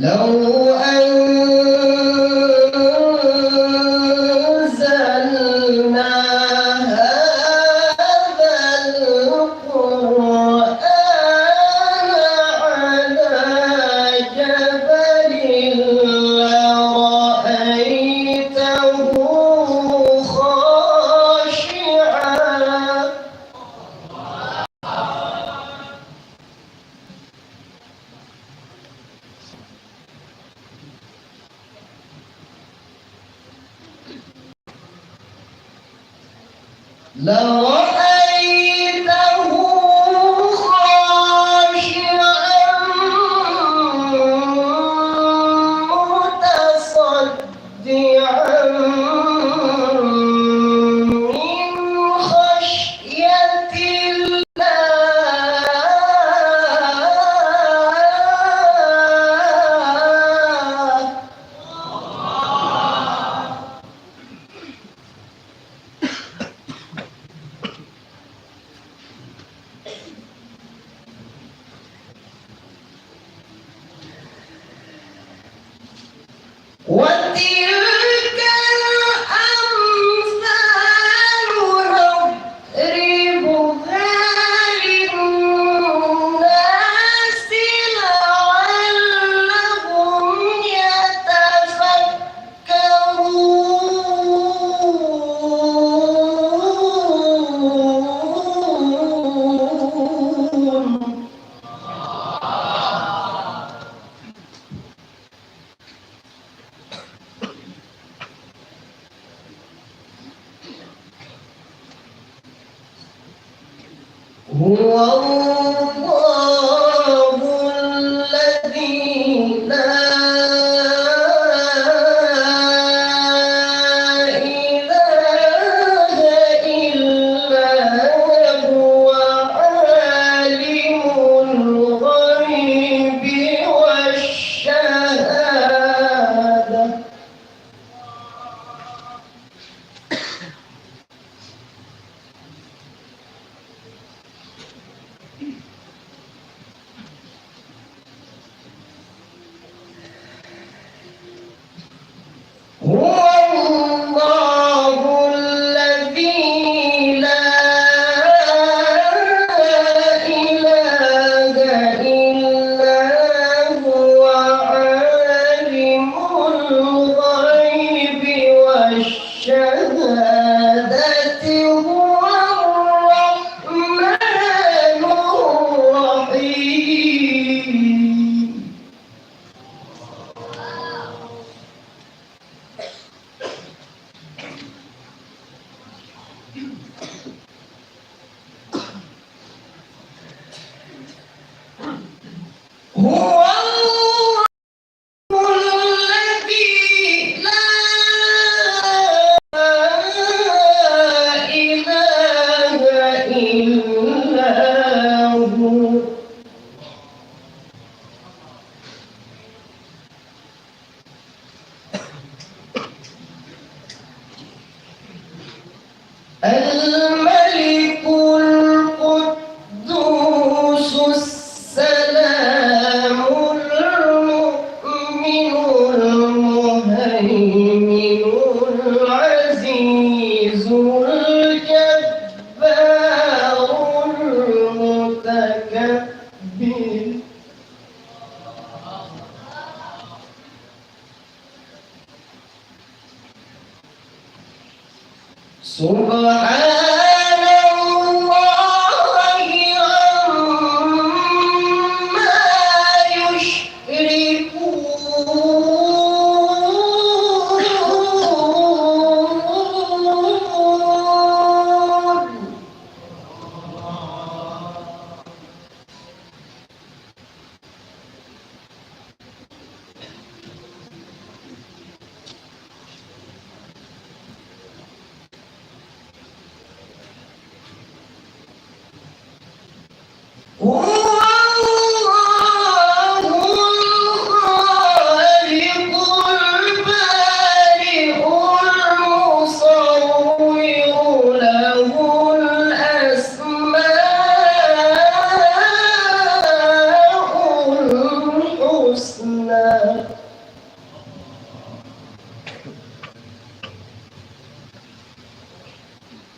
لو أنزلنا هذا القرآن على جبل لرأيته خاشعا لرأيته خاشعا متصدعا من خشية الله. وتلك الأمثال نضربها للناس لعلهم يتفكرون. هو الله الذي لا إله إلا هو عالم الغيب والشهادة. هو الله الذي لا إله إلا هو عالم الغيب والشهادة هو الرحمن الرحيم. هو الذي لا إله إلا هو الملك القدوس السلام المؤمن المهيمن العزيز الجبار المتكبر. سبحان الله عما يشركون.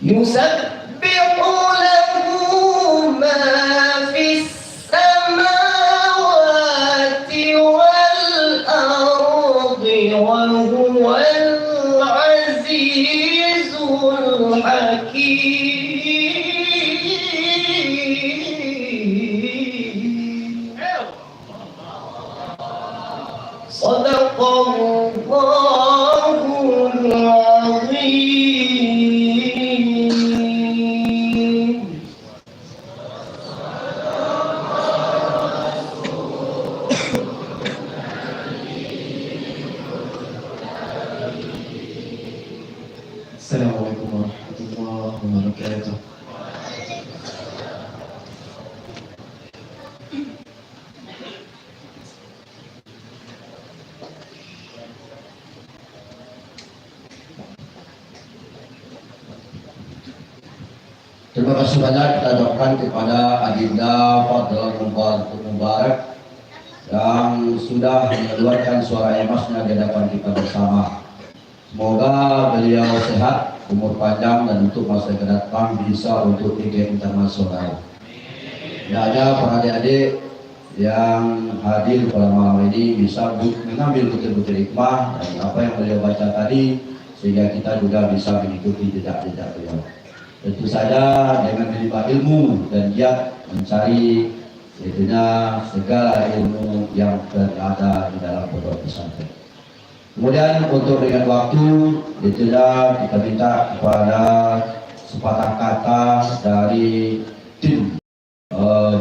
يسبح له ما في السماوات والأرض وهو العزيز الحكيم. صدق الله العظيم. Assalamualaikum warahmatullahi wabarakatuh. Terima kasih banyak kita ucapkan kepada Adinda Fadl Mubarak yang sudah mengeluarkan suara emasnya di hadapan kita bersama. Semoga beliau sehat, umur panjang, dan untuk masa yang akan datang bisa untuk tingkat internasional. Dan hanya para adik-adik yang hadir pada malam ini bisa mengambil betul-betul hikmah dari apa yang beliau baca tadi, sehingga kita juga bisa mengikuti jejak-jejak beliau. Tentu saja dengan menimba ilmu dan giat mencari tentunya segala ilmu yang berada di dalam pondok pesantren. Kemudian untuk dengan waktu itulah kita minta kepada sepatah kata dari tim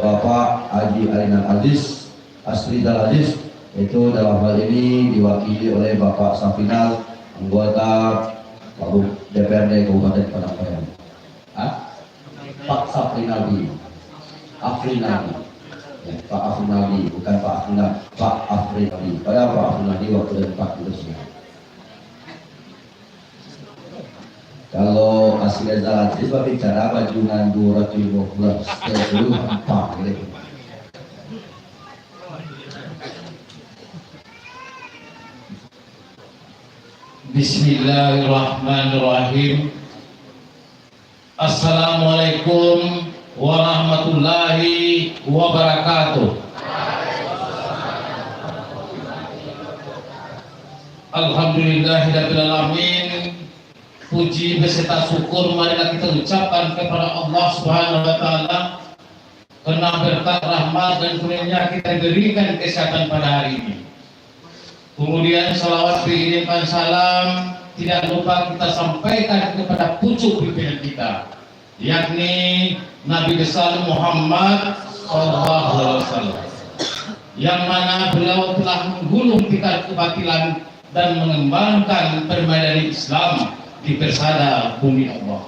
Bapak Haji Alinal Aziz Asridal Aziz, itu dalam hal ini diwakili oleh Bapak Safinal, anggota DPRD Kabupaten Padang Panjang. Pak Safrinaldi, Afrinaldi, ya, Pak Afrinaldi, bukan Pak Afrinaldi, Pak Afrinaldi. Padahal Pak Afrinaldi waktu dan Pak itu semua. Kalau asli Zalad itu bicara bajungan 215 dulu empat gitu. Bismillahirrahmanirrahim. Assalamualaikum warahmatullahi wabarakatuh. Alhamdulillahirabbil alamin. Puji beserta syukur marilah kita ucapkan kepada Allah Subhanahu wa taala karena berkat rahmat dan karunia kita diberikan kesehatan pada hari ini. Kemudian salawat diiringan salam tidak lupa kita sampaikan kepada pucuk pimpinan kita, yakni Nabi besar Muhammad SAW, yang mana beliau telah menggulung tikar kebatilan dan mengembangkan permainan Islam di persada bumi Allah.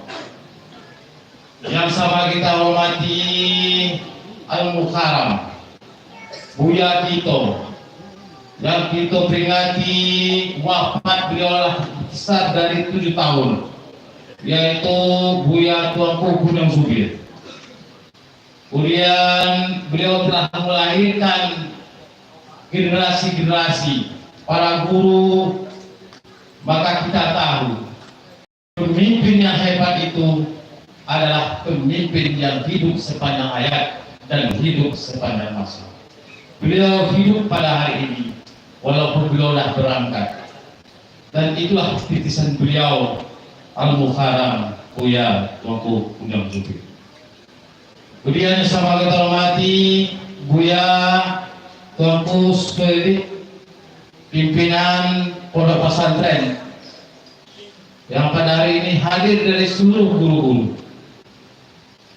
Yang sama kita hormati Al-Mukarram Buya Tito, yang kita peringati wafat beliau besar dari 7 tahun, yaitu Buya Tuanku Gunung Subir. Kemudian beliau telah melahirkan generasi-generasi para guru, maka kita tahu pemimpin yang hebat itu adalah pemimpin yang hidup sepanjang hayat dan hidup sepanjang masa. Beliau hidup pada hari ini walaupun beliau telah berangkat, dan itulah titisan beliau Al-Mukarram Buya Tuanku Gunung Subir. Kemudian sama kita hormati Buya Tuanku Subir, pimpinan pondok pesantren yang pada hari ini hadir dari seluruh guru-guru.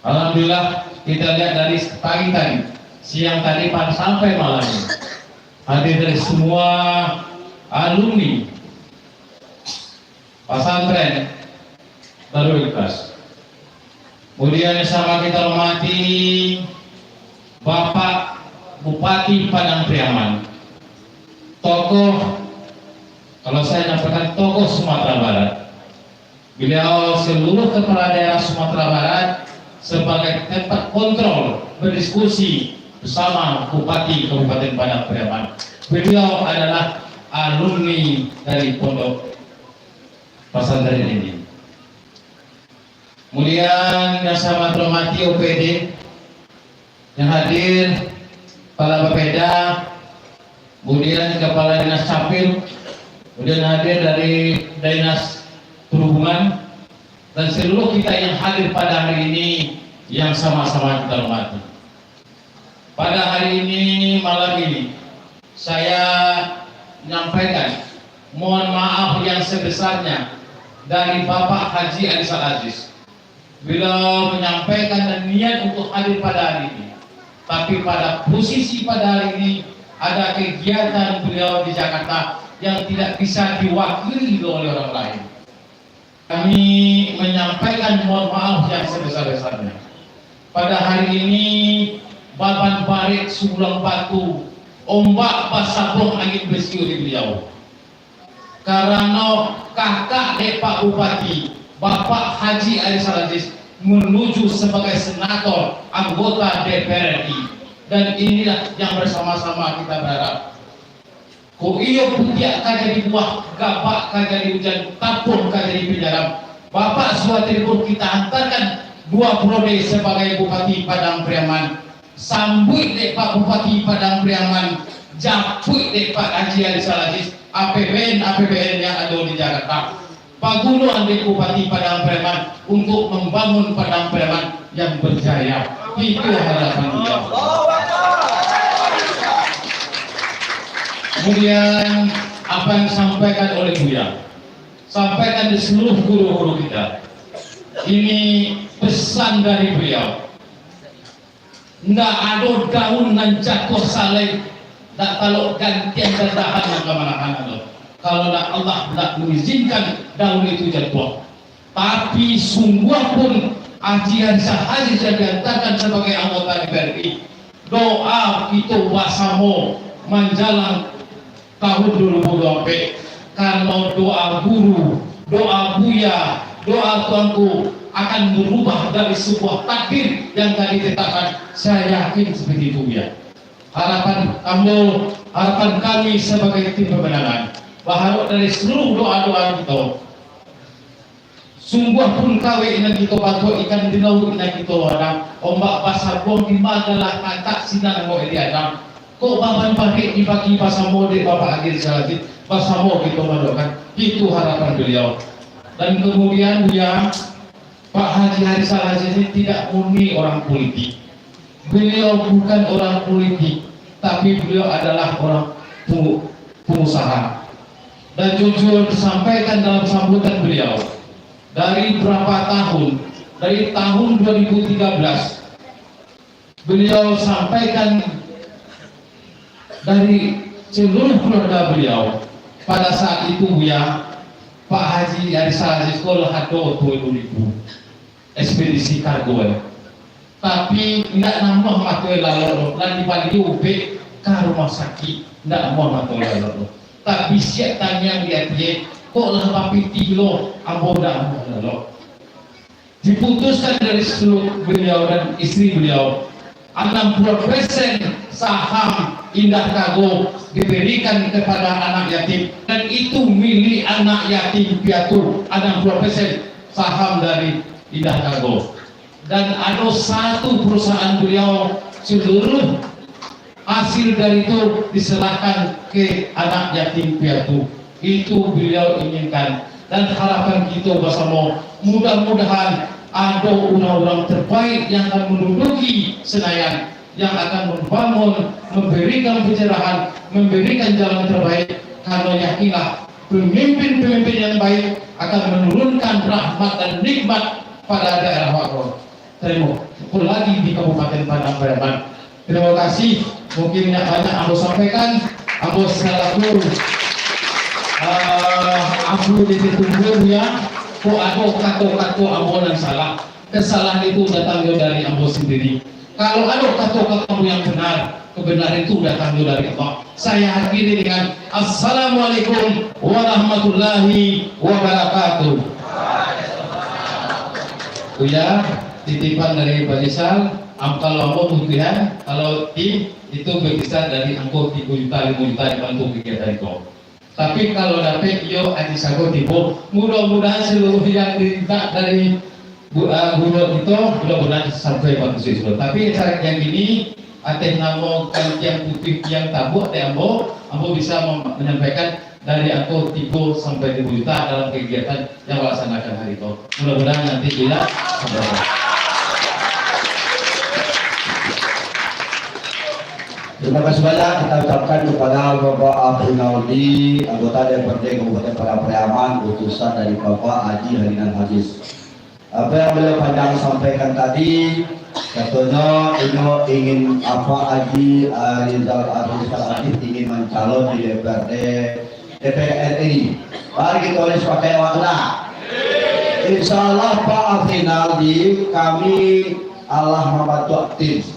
Alhamdulillah kita lihat dari pagi tadi, siang tadi sampai malam ini hadir dari semua alumni pesantren Darul Ikhlas. Kemudian sama kita hormati Bapak Bupati Padang Priaman, tokoh, kalau saya nyampaikan tokoh Sumatera Barat. Beliau seluruh kepala daerah Sumatera Barat sebagai tempat kontrol berdiskusi bersama Bupati Kabupaten Padang Priaman. Beliau adalah alumni dari Pondok Pesantren ini. Kemudian yang saya hormati OPD yang hadir, Kepala Bapeda, kemudian Kepala Dinas Capil, kemudian hadir dari Dinas Perhubungan, dan seluruh kita yang hadir pada hari ini yang sama-sama kita hormati. Pada hari ini, malam ini, saya menyampaikan mohon maaf yang sebesarnya dari Bapak Haji Arisal Aziz. Beliau menyampaikan dan niat untuk hadir pada hari ini, tapi pada posisi pada hari ini ada kegiatan beliau di Jakarta yang tidak bisa diwakili oleh orang lain. Kami menyampaikan mohon maaf yang sebesar-besarnya. Pada hari ini Baban Barik Sulang Batu, ombak basabong angin besi oleh beliau. Karena kakak dari Pak Bupati, Bapak Haji Arisal Aziz, menuju sebagai senator anggota DPR RI, dan inilah yang bersama-sama kita berharap. Ko iyo putiak kaja di buah, gapak kaja di hujan, tapur kaja di penjara. Bapak Suwatribun kita hantarkan 2 periode sebagai Bupati Padang Priaman. Sambut dek Pak Bupati Padang Priaman, japut dek Pak Haji Arisal Aziz, APBN yang ada di Jakarta. Pagunuan dek Bupati Padang Priaman untuk membangun Padang Priaman yang berjaya. Itu harapan beliau. Kemudian apa yang disampaikan oleh Buya, sampaikan di seluruh guru-guru kita. Ini pesan dari beliau. Nggak ada daun dan jatuh saleh, nggak kalau gantian dahan yang kemana-mana loh. Kalau Allah tidak mengizinkan daun itu jatuh. Tapi sungguh pun Haji Arisal Aziz yang diantarkan sebagai anggota DPR RI, doa kita wasamo menjelang tahun 2020, karena doa guru, doa Buya, doa tuanku akan berubah dari sebuah takdir yang tadi ditetapkan. Saya yakin seperti itu ya. Harapan kami sebagai tim pemenangan, bahwa dari seluruh doa-doa kita, sungguh pun kawe ina kita bantu ikan di laut ina kita ada ombak basar bom di magalah kata sinar mo ini ada. Kok baban pakai dibagi pasamo de Bapak Haji Arisal Aziz, pasamo kita mendoakan. Itu harapan beliau. Dan kemudian dia Pak Haji Arisal Aziz ini tidak murni orang politik. Beliau bukan orang politik, tapi beliau adalah orang pengusaha. Dan jujur disampaikan dalam sambutan beliau, dari berapa tahun, dari tahun 2013 beliau sampaikan dari seluruh keluarga beliau pada saat itu ya, Pak Haji Arisal Aziz kalau hado 20.000 ekspedisi kargo, tapi tidak nambah matoi lalu dan dibagi UB ke rumah sakit tidak mau matoi lalu, tapi siap tanya dia kok lah papi tilo ambo dah lalu. Diputuskan dari seluruh beliau dan istri beliau 60% saham Indah Kago diberikan kepada anak yatim, dan itu milik anak yatim piatu. 60% saham dari Indah Kago, dan ada satu perusahaan beliau seluruh hasil dari itu diserahkan ke anak yatim piatu. Itu beliau inginkan, dan harapan kita bersama mudah-mudahan ada orang-orang terbaik yang akan menduduki Senayan, yang akan membangun, memberikan pencerahan, memberikan jalan terbaik. Karena yakinlah pemimpin-pemimpin yang baik akan menurunkan rahmat dan nikmat pada daerah Wakro. Terima kasih lagi di Kabupaten Padang Priaman. Terima kasih. Mungkin yang banyak aku sampaikan, aku selaku aku ditunggu ya. Kok aku kato ambo dan salah. Kesalahan itu datang dari ambo sendiri. Kalau ada kata kamu yang benar, kebenaran itu datang dari Allah. Saya akhiri dengan Assalamualaikum warahmatullahi wabarakatuh. Ya, titipan dari Pak Isal, angka lombok mutihan, kalau tim itu berkisar dari angka 3 juta 5 juta dibantu kegiatan itu. Tapi kalau dapat yo aji sago tipu, mudah-mudahan seluruh yang diminta dari Bulog itu mudah-mudahan sampai bagus itu. Tapi cara yang ini ateh namo yang putih yang tabu ateh ambo bisa menyampaikan dari aku 3 sampai 5 juta dalam kegiatan yang melaksanakan hari itu. Mudah-mudahan nanti tidak sampai. Terima kasih banyak kita ucapkan kepada Bapak Abdul Naudi, anggota DPRD Kabupaten Pariaman, utusan dari Bapak Haji Harinan Hadis. Apa yang beliau panjang sampaikan tadi, katanya ingin apa Haji Rizal Hadis ingin mencalon di DPR RI. Mari kita oleh pakai wakna. Insya Allah Pak Abdul kami Allah membantu aktif.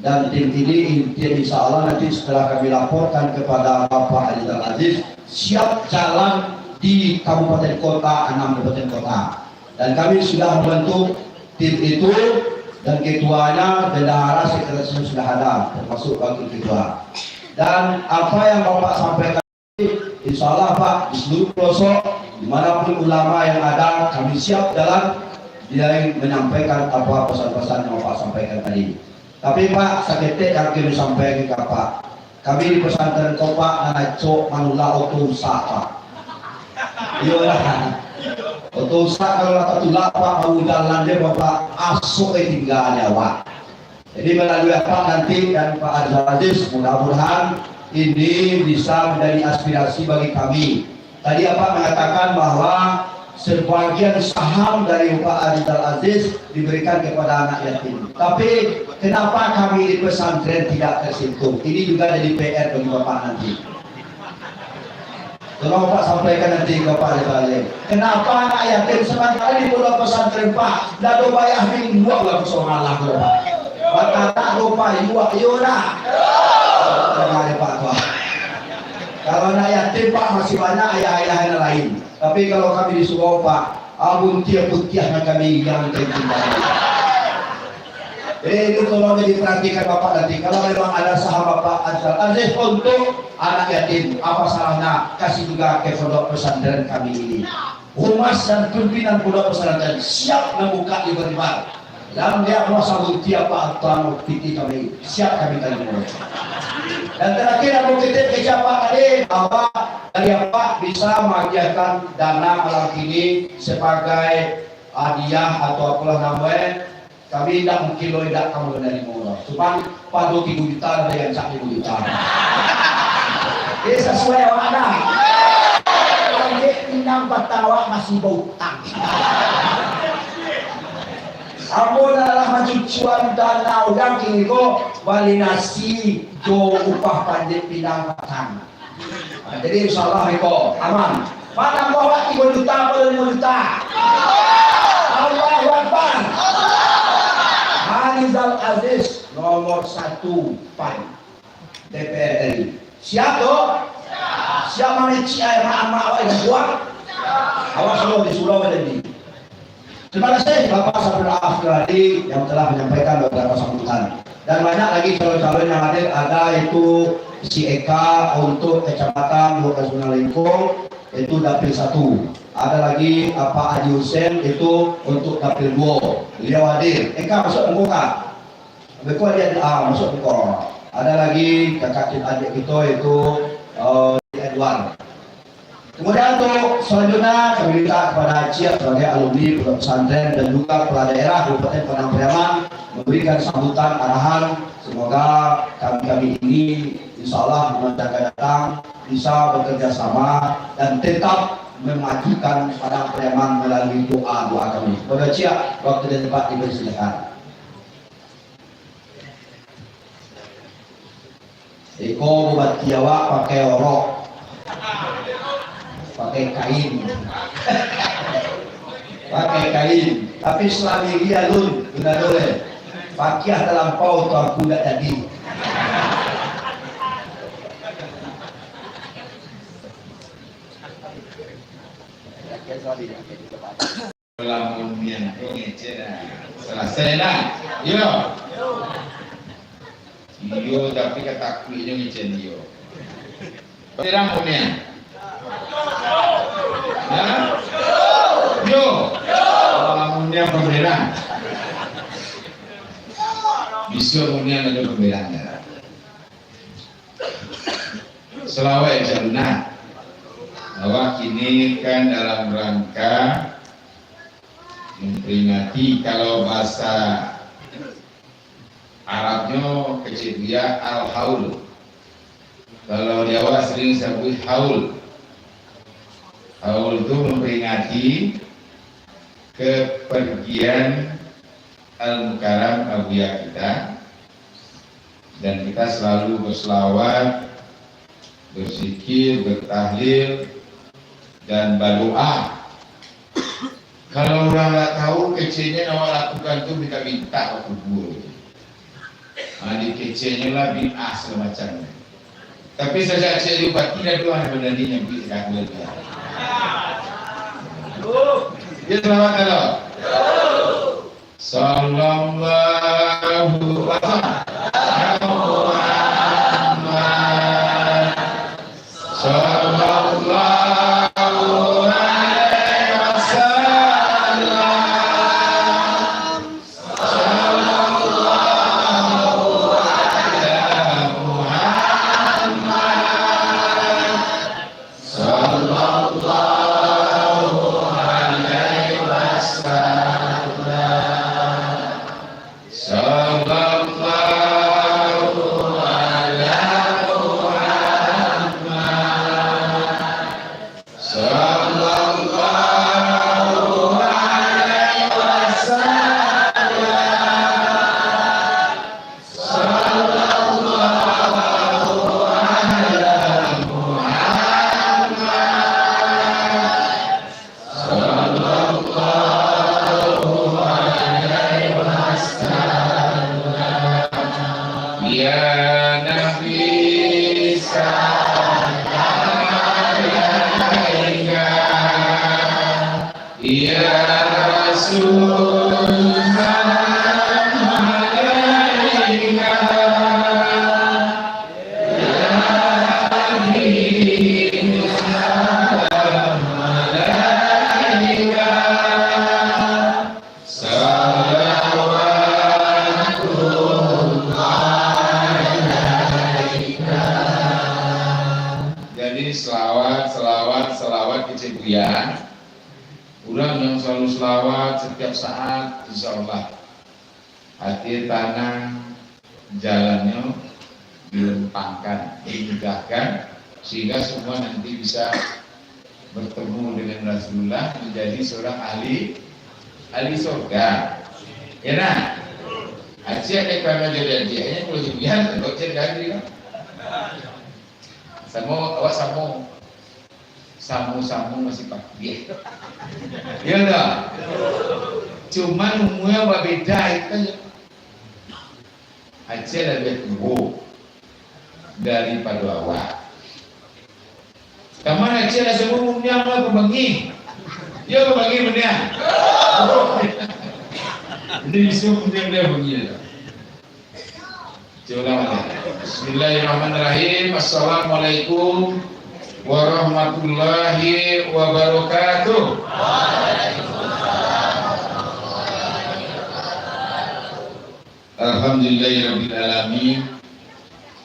Dan tim ini insya Allah nanti setelah kami laporkan kepada Bapak Rizal Aziz siap jalan di kabupaten kota, 6 kabupaten kota. Dan kami sudah membentuk tim itu dan ketuanya, bendahara, sekretarisnya sudah ada, termasuk wakil ketua. Dan apa yang Bapak sampaikan insya Allah Pak, di seluruh pelosok, dimanapun ulama yang ada, kami siap jalan dia menyampaikan apa pesan-pesan yang Bapak sampaikan tadi. Tapi Pak, sakit yang kami sampaikan ke Pak, kami di pesantren Kopak Nanaco Manula Otosa Pak. Iya lah, Otosa kalau kata tulak Pak, mau jalan dia Bapak asuk tinggal Jawa. Jadi melalui apa nanti dan Pak Rizal Aziz, mudah-mudahan ini bisa menjadi aspirasi bagi kami. Tadi apa mengatakan bahwa sebagian saham dari Pak Rizal Aziz diberikan kepada anak yatim. Tapi kenapa kami di pesantren tidak tersentuh? Ini juga jadi PR bagi Bapak nanti. Tolong Pak sampaikan nanti ke Pak Rizal Aziz. Kenapa anak yatim sementara di pondok pesantren Pak? Lalu bayar minggu lah persoalan Pak. Maka tak lupa yuak yura. Terima Pak Tua. Kalau anak yatim Pak masih banyak ayah-ayah yang lain. Tapi kalau kami disuruh Pak, buntiah-buntiahnya kami yang tercintai. Ini tolong diperhatikan Bapak nanti. Kalau memang ada sahabat Bapak Aziz untuk anak yatim, apa salahnya kasih juga ke pondok pesantren kami ini. Humas dan pimpinan pondok pesantren siap membuka lebar-lebar. Dan dia masa buntiah Pak Tuan Titi kami siap kami terima. Dan terakhir aku titip ke siapa tadi bahwa dari apa bisa mengajarkan dana malam ini sebagai hadiah atau apalah namanya. Kami tidak mungkin lo tidak kamu dari mula. Cuma pada 3 juta ada yang cak 5 juta. Ini sesuai mana? Kalau pinang batawa masih bau utang. Amun adalah majucuan dana udang kini ko walinasi jo upah panjat pinang batang. Jadi insya Allah ko aman. Mana bawa 3 juta atau 5 juta? Allahu Akbar. Rizal Aziz nomor 1 PAN DPR RI. Siap toh? Siap mana ciai mak-mak yang buat? Awas lo disuruh menjadi. Terima kasih Bapak Sabri Afradi yang telah menyampaikan beberapa sambutan. Dan banyak lagi calon-calon yang hadir, ada itu si Eka untuk Kecamatan Lokasuna Lingkung, itu dapil 1. Ada lagi Pak Adi Hussein itu untuk dapil 2. Beliau hadir. Eka masuk muka. Betul dia masuk muka. Ada lagi kakak adik kita itu Edward. Kemudian untuk selanjutnya kami minta kepada Cia sebagai alumni pondok pesantren dan juga kepala daerah Kabupaten Padang Pariaman memberikan sambutan arahan. Semoga kami ini insya Allah menjaga datang bisa bekerja sama dan tetap memajukan Padang Pariaman melalui doa kami. Semoga Cia waktu dan tempat dipersilakan. Eko buat Jawa pakai orok. Pakai kain tapi selama dia lun benar boleh Pakiah terlampau tu aku tak jadi. Lamun yang ngece dah. Selesai dah. Yo. Yo tapi kata kulitnya ngece yo. Terang punya. Ya? Yo. Lamunnya pembelaan. Bisa punya ada pembelaannya. Selawat jannah. Bahwa kini kan dalam rangka memperingati, kalau bahasa Arabnya kecil dia al-haul, kalau Jawa sering disebut haul. Haul itu memperingati kepergian Al-Mukarram Abuya kita, dan kita selalu berselawat, berzikir, bertahlil, dan berdoa. Kalau orang nggak tahu kecilnya yang lakukan itu minta-minta ke kubur. Di kecilnya lah bid'ah semacamnya. Tapi sejak kecil juga tidak doa benar ini yang bid'ah dia. Ya selamat Allah. Sallallahu alaihi wasallam. Selawat kecebuyan. Orang yang selalu selawat setiap saat, insya Allah hati tanah jalannya dilempangkan, dimudahkan, sehingga semua nanti bisa bertemu dengan Rasulullah, menjadi seorang ahli surga. Ya nah, aja ada karena dia kalau dibiar kalau cerdas kan. Samu masih pakai. Ya dah. Cuman umumnya berbeda itu. Aceh lebih tua daripada awak. Kamar Aceh ada semua umumnya apa pembagi? Ya pembagi punya. Ini bisa punya dia begini. Bismillahirrahmanirrahim. Assalamualaikum warahmatullahi wabarakatuh. Alhamdulillahirabbil alamin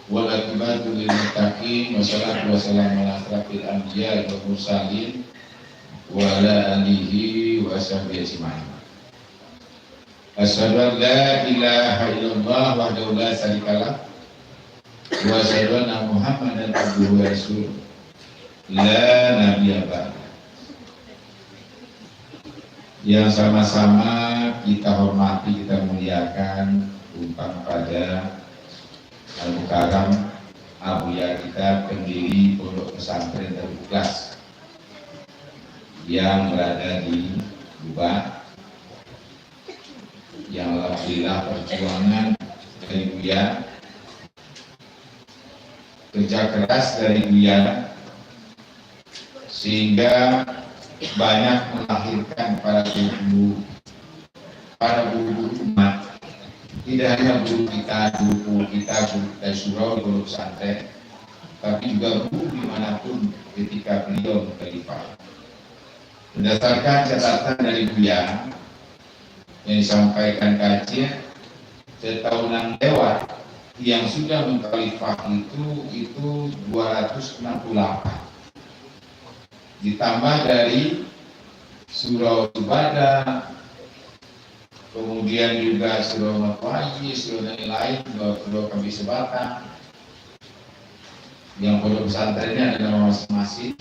wal aqibatu lil muttaqin wassalatu wassalamu ala asrofil anbiya'i wal mursalin wa ala alihi wa sahbihi ajma'in. Asyhadu an la ilaha illallah wahdahu la syarikalah wa asyhadu anna Muhammadan abduhu wa rasuluh la nabiyya ba'da. Yang sama-sama kita hormati, kita muliakan, tumpang pada Al-Mukarram Abuya kita, pendiri Pondok Pesantren Darul Ikhlas yang berada di Subang, yang Allah alhamdulillah perjuangan dari Buya, kerja keras dari Buya, sehingga banyak melahirkan para guru umat. Tidak hanya guru kita surau di pondok pesantren, tapi juga guru dimanapun ketika beliau berkhalifah. Berdasarkan catatan dari Buya yang disampaikan kajian, setahunan lewat yang sudah mengkhalifah itu 268. Ditambah dari surau Subada, kemudian juga surau Matwaji, surau dan lain, surau Kabi Sebatang, yang pondok pesantrennya ada nama masing-masing,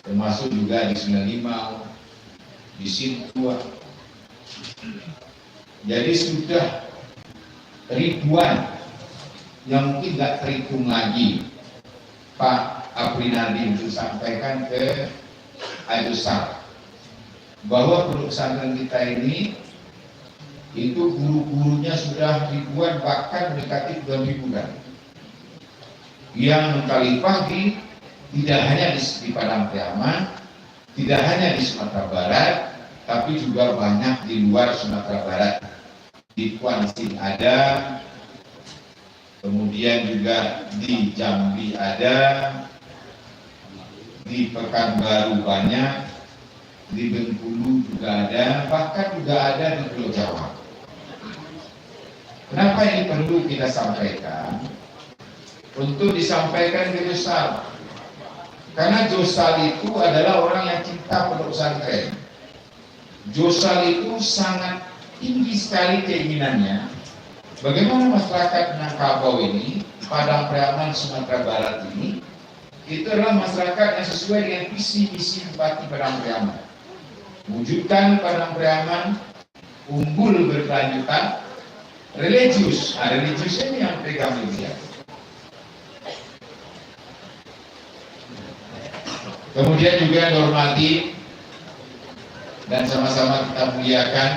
termasuk juga di Sunda Limau, di Sintua. Jadi sudah ribuan yang mungkin nggak terhitung lagi Pak Aprinadi untuk sampaikan ke Ayusar bahwa pondok pesantren kita ini itu guru-gurunya sudah ribuan, bahkan mendekati 2.000-an yang mengkhalifah tidak hanya di Padang Priaman, tidak hanya di Sumatera Barat, tapi juga banyak di luar Sumatera Barat. Di Kuansing ada, kemudian juga di Jambi ada, di Pekanbaru banyak, di Bengkulu juga ada, bahkan juga ada di Pulau Jawa. Kenapa ini perlu kita sampaikan? Untuk disampaikan ke Josal, karena Josal itu adalah orang yang cinta pondok pesantren. Josal itu sangat tinggi sekali keinginannya bagaimana masyarakat Minangkabau ini, Padang Priaman Sumatera Barat ini, itu adalah masyarakat yang sesuai dengan visi-misi Bupati Padang Priaman, wujudkan Padang Priaman unggul berkelanjutan, religius. Religius ini yang pegang dia. Kemudian juga dihormati dan sama-sama kita muliakan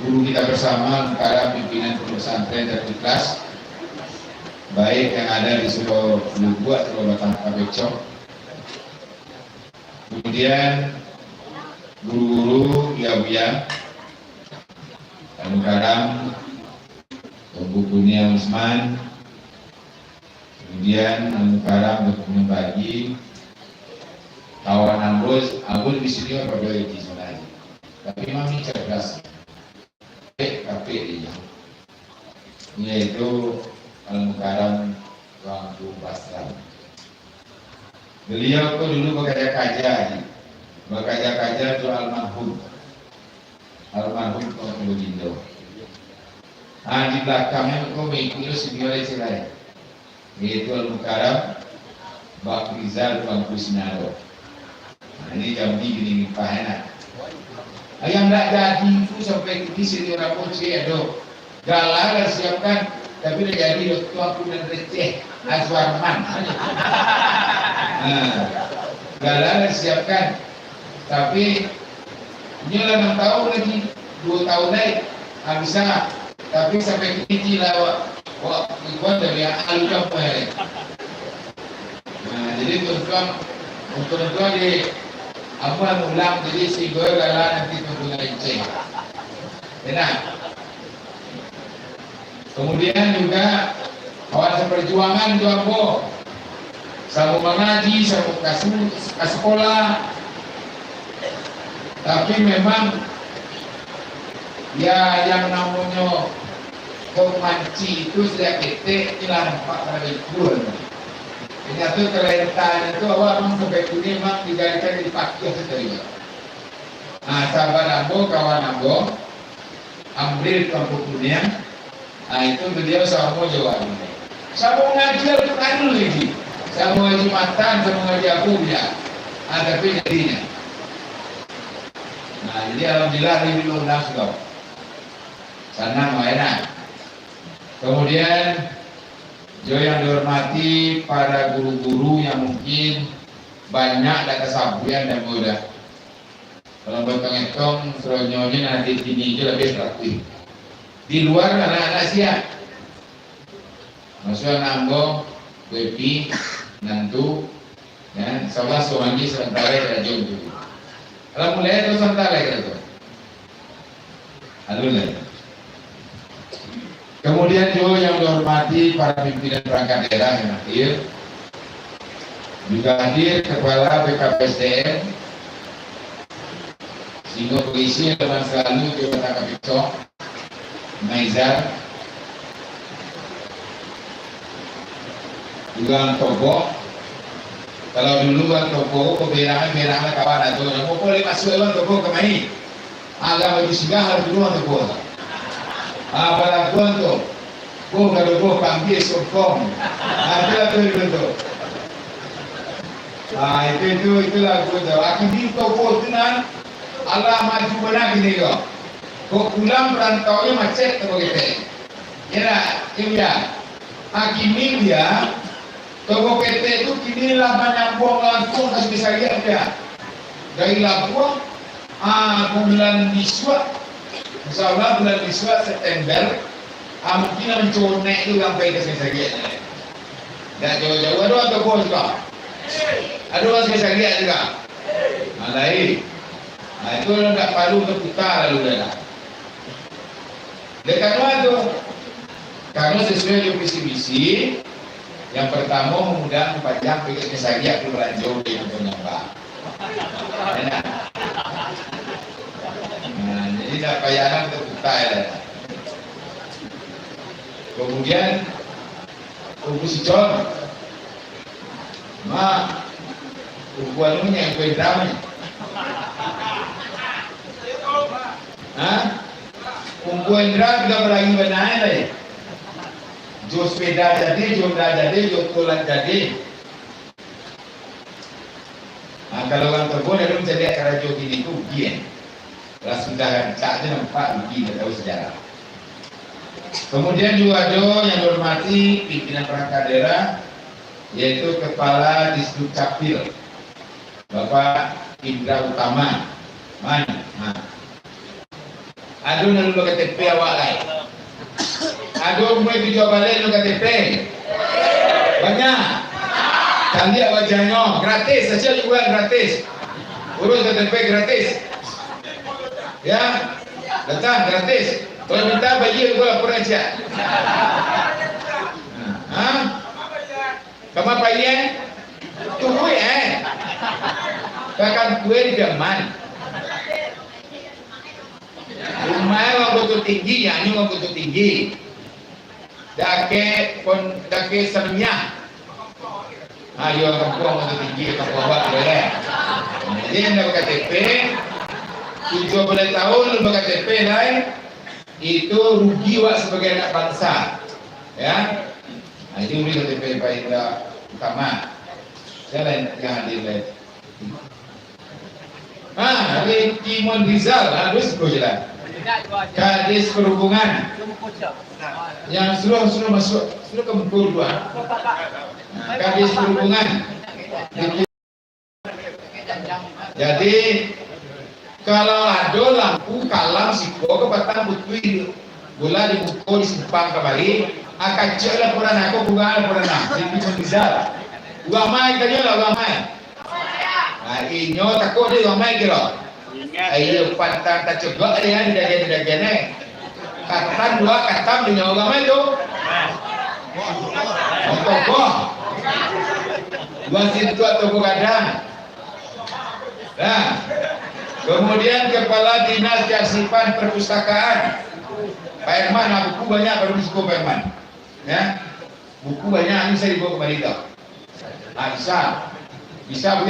guru kita bersama, para pimpinan pondok pesantren dan ikhlas, baik yang ada di Surau Lugu atau Batang Kabecok, kemudian guru-guru Buya, Anu Karam, Ibu Kunia Usman, kemudian Anu Karam berkenan bagi kawan Ambus di sini pada di sana, tapi mami cerdas. KPI yaitu Al-Mukarram Wangku Basran. Beliau tuh dulu bekerja itu almarhum Pak Jindo. Di belakangnya kok mengikuti senior cerai, yaitu Al-Mukarram Bak Rizal Wangku Sinaro. Ini jam gini Pak enak. Yang tidak jadi itu sampai di sini orang kunci aduh galah siapkan, tapi udah jadi waktu aku dan receh Azwarman. Galah siapkan, tapi ini 6 tahun lagi, 2 tahun lagi bisa, tapi sampai ini lah ikut dari alur apa ya. Jadi tuan-tuan di apa ulang, jadi si gue galah nanti tunggu receh. Enak. Kemudian juga kawan seperjuangan juga po, sambung mengaji, sambung ke sekolah, tapi memang ya yang namanya pemanci itu sejak ketik hilang 4 ribu. Ternyata kerentan itu orang sampai ini memang dijadikan dipakai sekali. Sahabat Ambo, kawan Ambo, ambil kampung dunia. Itu beliau sama Jawa ini. Sama ngaji Al-Quran lagi, sama ngaji Matan, sama ngaji Abu ya. Tapi jadinya. Jadi alhamdulillah ini lunas kok. Sana mau enak. Kemudian yang dihormati para guru-guru yang mungkin banyak data sabuyan dan mudah. Kalau bertengah-tengah seronyonya nanti ini juga lebih rapi. Di luar anak-anak siap. Maksudnya nambong, bepi, nantu, ya, salah seorang ini sementara ada jom tu. Kalau mulai tu sementara kita tu. Alhamdulillah. Kemudian juga yang dihormati para pimpinan perangkat daerah yang hadir, juga hadir Kepala BKPSDM, sehingga polisi teman selalu juga Kapitso, Maizar, juga Togo. Kalau dulu kan Togo, berangan kawan atau mau boleh masuk dalam Togo kemana? Agak baju singgah harus dulu Togo. Pada tuan tu, kalau gua panggil sokong, ada tu itu. Itulah gua tu. Aku di Togo tu nan, Allah maju mana gini kau. Kau pulang perantau nya macet tu kita. Ya, Hakimi dia. Togo PT itu kini lah menyambung langsung kasih bisa lihat dia. Dari Labuan, bulan Biswa, insyaallah bulan Biswa September, mungkin menconek itu sampai ke bisa lihat. Dan jauh-jauh ada Togo juga. Ada orang bisa lihat juga. Lain. Itu tak perlu berputar lalu dah. Dekat mana tu? Karena sesuai dengan visi-misi. Yang pertama memudahkan pajak bagi kesagia ke belanjau di penyembah. Jadi tak payah terputar ya. Kemudian si John, ukurannya yang kue drama. Ukuran drama tidak berlagi benar lagi. Jo sepeda jadi, jo dah jadi, jo tolan jadi. Kalau orang terbun ada menjadi acara jo gini tu ujian. Kalau sudah cak dia nampak uji, dia tahu sejarah. Kemudian juga ada yang dihormati pimpinan perangkat daerah, yaitu Kepala Distrik Capil, Bapak Indra Utama. Mana? Aduh lalu KTP awak lain. Aduh, mau video balik lu KTP banyak. Kan lihat wajahnya gratis saja juga gratis. Urus KTP gratis. Ya, datang gratis. Kalau minta bagi gua lapor aja. Kamu apa ini? Tunggu Kakak kue di Jerman. Rumah orang butuh tinggi, ya ini orang butuh tinggi. Dake semnya. Ayo kampung untuk tinggi kampung buat boleh. Jadi anda KTP 17 tahun lu KTP lain itu rugi wak sebagai anak bangsa. Ya. Nah, itu beli KTP Pak Indra Utama. Saya lain yang hadir lain. Hari Timon Rizal harus berjalan. Kadis Perhubungan yang suruh masuk ke Bengkulu dua. Kadis Perhubungan. Jadi kalau ada lampu kalam siko ke batang butui bola di buku di simpang kembali akan cek laporan aku bukan laporan di Timon Rizal. Ugamai tanya lah ugamai. Inyo takut dia ugamai kira. Ayo pantang tak coba dia tidak jadi. Katan dua katam dengan agama itu. Toko. Dua situ toko kadang. Nah, kemudian Kepala Dinas Kearsipan Perpustakaan. Pak Herman, buku banyak baru buku Pak Herman. Ya, buku banyak ini saya dibawa kembali tau. Bisa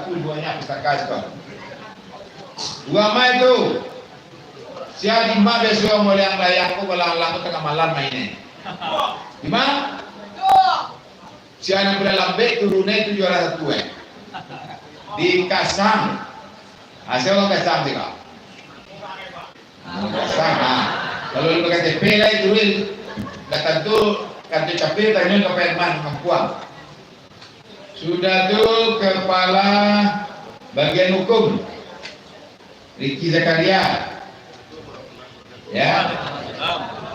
buku banyak pustaka itu. Dua mai tu, siapa lima besok mulai yang layak aku kalau tengah malam mainnya. Lima? Siapa yang berlambe turunnya itu juara satu di Kasang. Hasil orang Kasang juga. Kasang. Kalau lu KTP lah turun, dah tentu kartu capil tanya ke Perman Mampuang. Sudah tu Kepala Bagian Hukum. Ricky Zakaria, ya,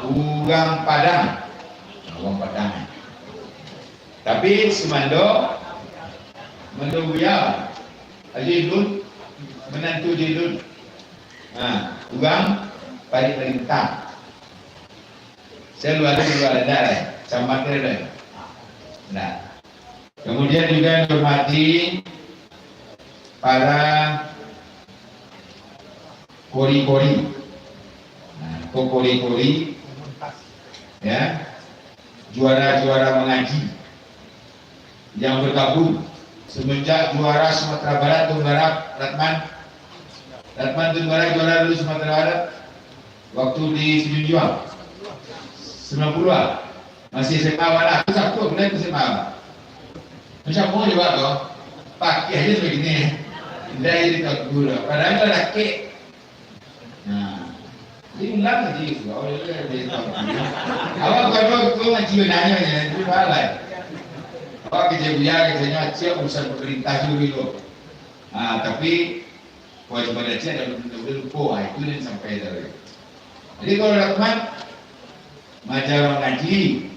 Ugang Padang. Ugang Padang. Tapi Semando Buyau Haji Dun menantu Haji Dun. Nah, Ugang Padi Perintah. Saya luar ada camat ada. Nah, kemudian juga hormati para kori-kori. Nah, kori-kori ya, juara-juara mengaji yang bergabung semenjak juara Sumatera Barat Tunggarap Ratman Tunggarap juara dulu Sumatera Barat waktu di Sibin Juang 90-an masih SMA mana? Aku satu boleh ke SMA. Macam mau juga toh pakai aja begini dari tak gula padahal itu laki. Nah ini ulang aja itu awak kalau tu ngaji nanya ya itu balai awak kerja kerjanya aja urusan pemerintah dulu. Nah tapi kewajiban aja ada betul-betul lupa itu yang sampai dari. Jadi kalau teman majalah mengaji,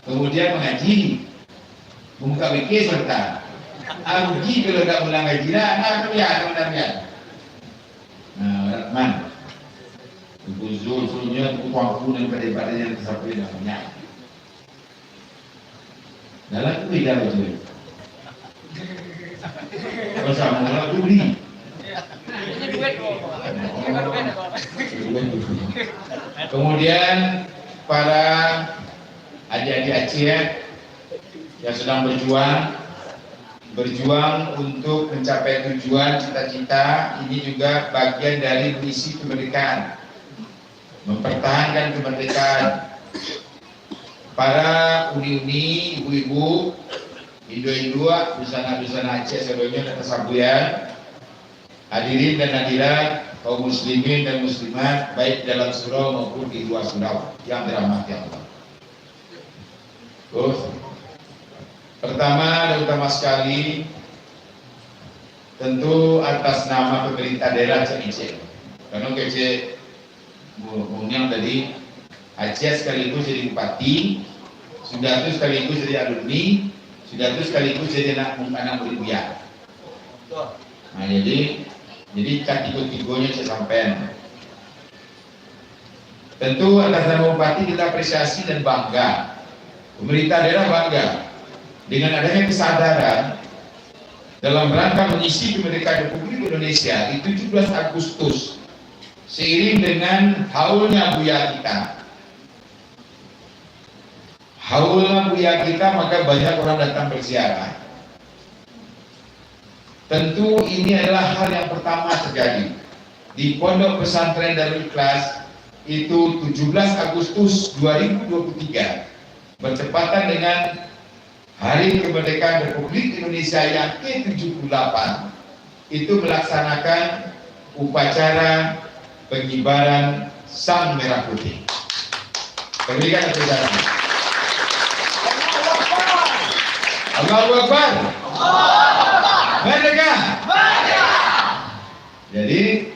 kemudian mengaji, membuka wiki serta rugi kalau tak ulang ngaji lah, teman-teman. Nah, teman, Zul-zulnya kuangku dan pada yang tersapai namanya. Dalam itu tidak betul. Kalau sama orang tu beli. Kemudian para adik-adik Aceh yang sedang berjuang untuk mencapai tujuan cita-cita, ini juga bagian dari misi kemerdekaan, mempertahankan kemerdekaan. Para uni-uni, ibu-ibu, Indo-Indo, busana-busana Aceh sedonya dan kesabuyan, hadirin dan hadirat, kaum muslimin dan muslimat baik dalam surau maupun di luar surau yang dirahmati Allah. Terus, pertama dan utama sekali, tentu atas nama pemerintah daerah Aceh. Karena Aceh yang tadi Aceh sekaligus jadi bupati, sudah itu sekaligus jadi alumni, sudah itu sekaligus jadi anak murid Buya. Nah jadi tiga-tiganya saya sampaikan. Tentu atas nama bupati kita apresiasi dan bangga. Pemerintah daerah bangga dengan adanya kesadaran dalam rangka mengisi kemerdekaan Republik Indonesia di 17 Agustus seiring dengan haulnya Buya kita. Haulnya Buya kita, maka banyak orang datang berziarah. Tentu ini adalah hal yang pertama terjadi di Pondok Pesantren Darul Ikhlas itu 17 Agustus 2023 bertepatan dengan Hari Kemerdekaan Republik Indonesia yang ke-78 itu melaksanakan upacara pengibaran Sang Merah Putih. Berikan apresiasi. Allahu Akbar. Merdeka. Jadi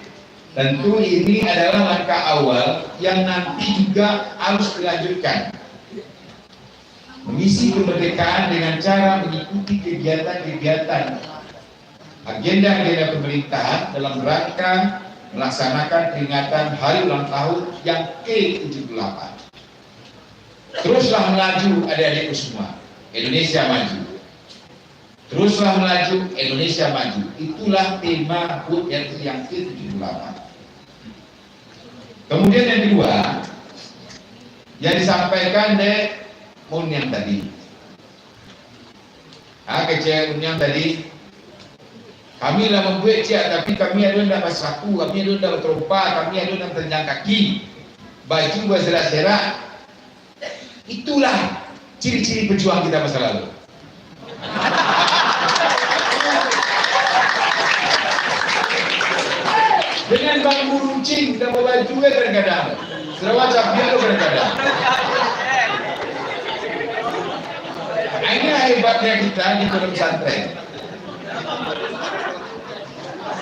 tentu ini adalah langkah awal yang nanti juga harus dilanjutkan. Mengisi kemerdekaan dengan cara mengikuti kegiatan-kegiatan agenda-agenda pemerintahan dalam rangka melaksanakan peringatan hari ulang tahun yang ke-78. Teruslah melaju adik-adikku semua. Indonesia maju. Teruslah melaju, Indonesia maju. Itulah tema HUT yang ke-78. Kemudian yang kedua, yang disampaikan oleh Unyang tadi. Kecil Unyang tadi, kami lah membuat cia, tapi kami ada yang dapat saku, kami ada yang dapat terompa, kami ada yang terjang kaki, baju berserak-serak. Itulah ciri-ciri pejuang kita masa lalu. Dengan bambu runcing kita bawa baju kadang-kadang, Sarawak capian kadang-kadang. Ini hebatnya kita di pondok pesantren.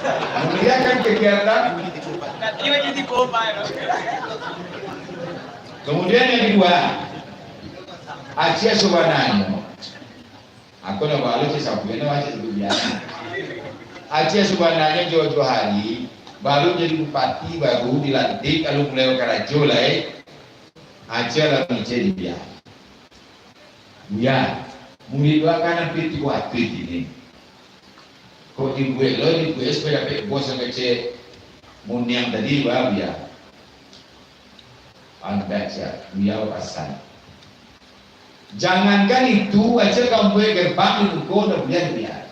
Mengerjakan kegiatan. Kemudian yang kedua, Asia Subhananya. Aku nak balu si sapu ini masih biasa. Asia Subhananya jauh-jauh hari baru jadi bupati, baru dilantik, lalu mulai karajo lah. Asia lah menjadi dia. Ya, mungkin dua kanan piti waktu ini. Kau dibuat lo dibuat supaya bos yang kecil muniang tadi baru ya. Anda siap, dia pasan. Jangankan itu aja kamu buat gerbang di kau dah biar.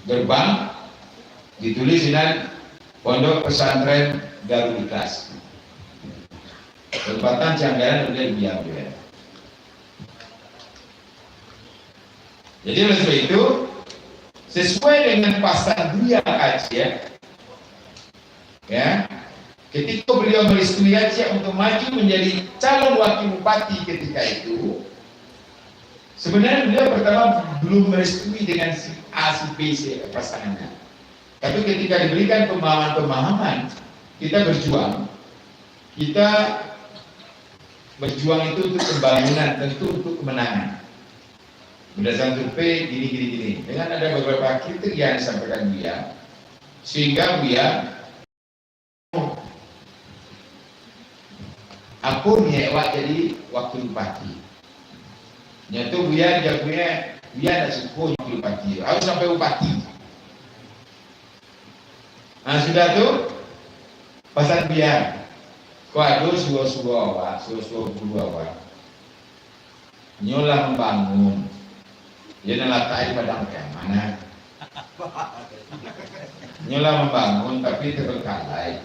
Gerbang ditulis dengan Pondok Pesantren Darul Ikhlas. Tempatan Canggaran udah biar. Jadi oleh sebab itu sesuai dengan pasal dia Aceh, ya, ketika beliau merestui Aceh untuk maju menjadi calon wakil bupati ketika itu, sebenarnya beliau pertama belum merestui dengan si A, si B, si pasangannya. Tapi ketika diberikan pemahaman-pemahaman, kita berjuang itu untuk pembangunan, tentu untuk kemenangan. Berdasarkan survei gini. Dengan ada beberapa kriteria yang disampaikan dia, sehingga dia aku nyewak jadi wakil bupati. Nyatu dia nak suku wakil bupati, harus sampai bupati. Nah sudah tu pasal dia, kau ada suwa-suwa awak, nyolah membangun. Dia nak letak padang keamanan. Nyolah membangun tapi terbengkalai.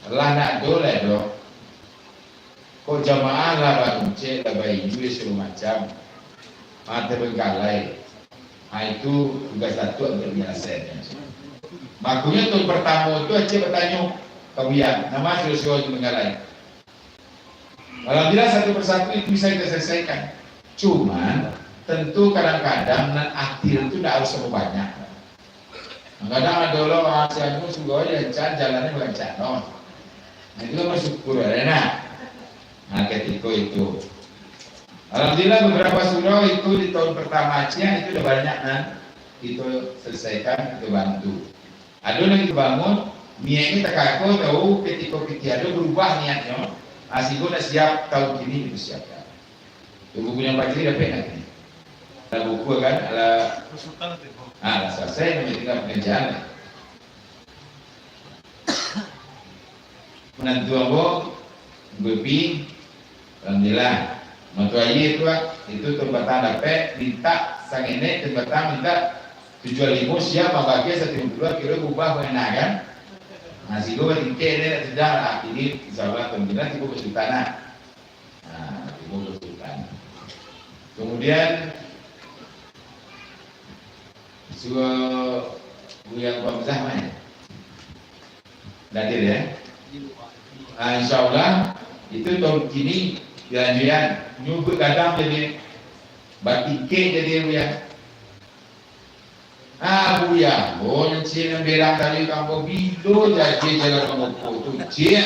Lah nak doleh dok. Kau jamaah lah bangun cek, lah bayi juga segala macam. Terbengkalai. Itu tugas satu untuk menyelesaikan. Makanya tu pertama tu aja bertanya kau biar nama suruh terbengkalai. Alhamdulillah satu persatu itu bisa kita selesaikan. Cuman tentu kadang-kadang nan akhir itu tidak harus sama banyak. Kadang ada orang asianmu juga aja jalannya bukan canon. Nah itu masuk kurang. Nah ketika itu, alhamdulillah beberapa surau itu di tahun pertama aja itu udah banyak kan, itu selesaikan, itu bantu. Ada lagi bangun, niatnya tak kaku tahu ketika ada berubah niatnya, asiko dah siap tahun ini itu siapkan. Itu bukunya Pak Jiri dapat nanti. Ada buku kan, ada selesai nanti tinggal pekerjaan. Menantu ambo, bebi, alhamdulillah. Matu aye itu tempatan dapat minta sang ini tempatan minta 75 siap bagi 150 kilo ubah mengenai nah si gue tingkir ini sudah ini insyaallah alhamdulillah tiba kesultanan. Nah tiba kesultanan. Kemudian suruh Buya Bamzah mana? Hadir ya. Insyaallah itu tahun kini jalan-jalan nyubut kadang jadi batik jadi Buya. Buya, yang cina berak tadi kamu bido jadi jalan kamu foto dia.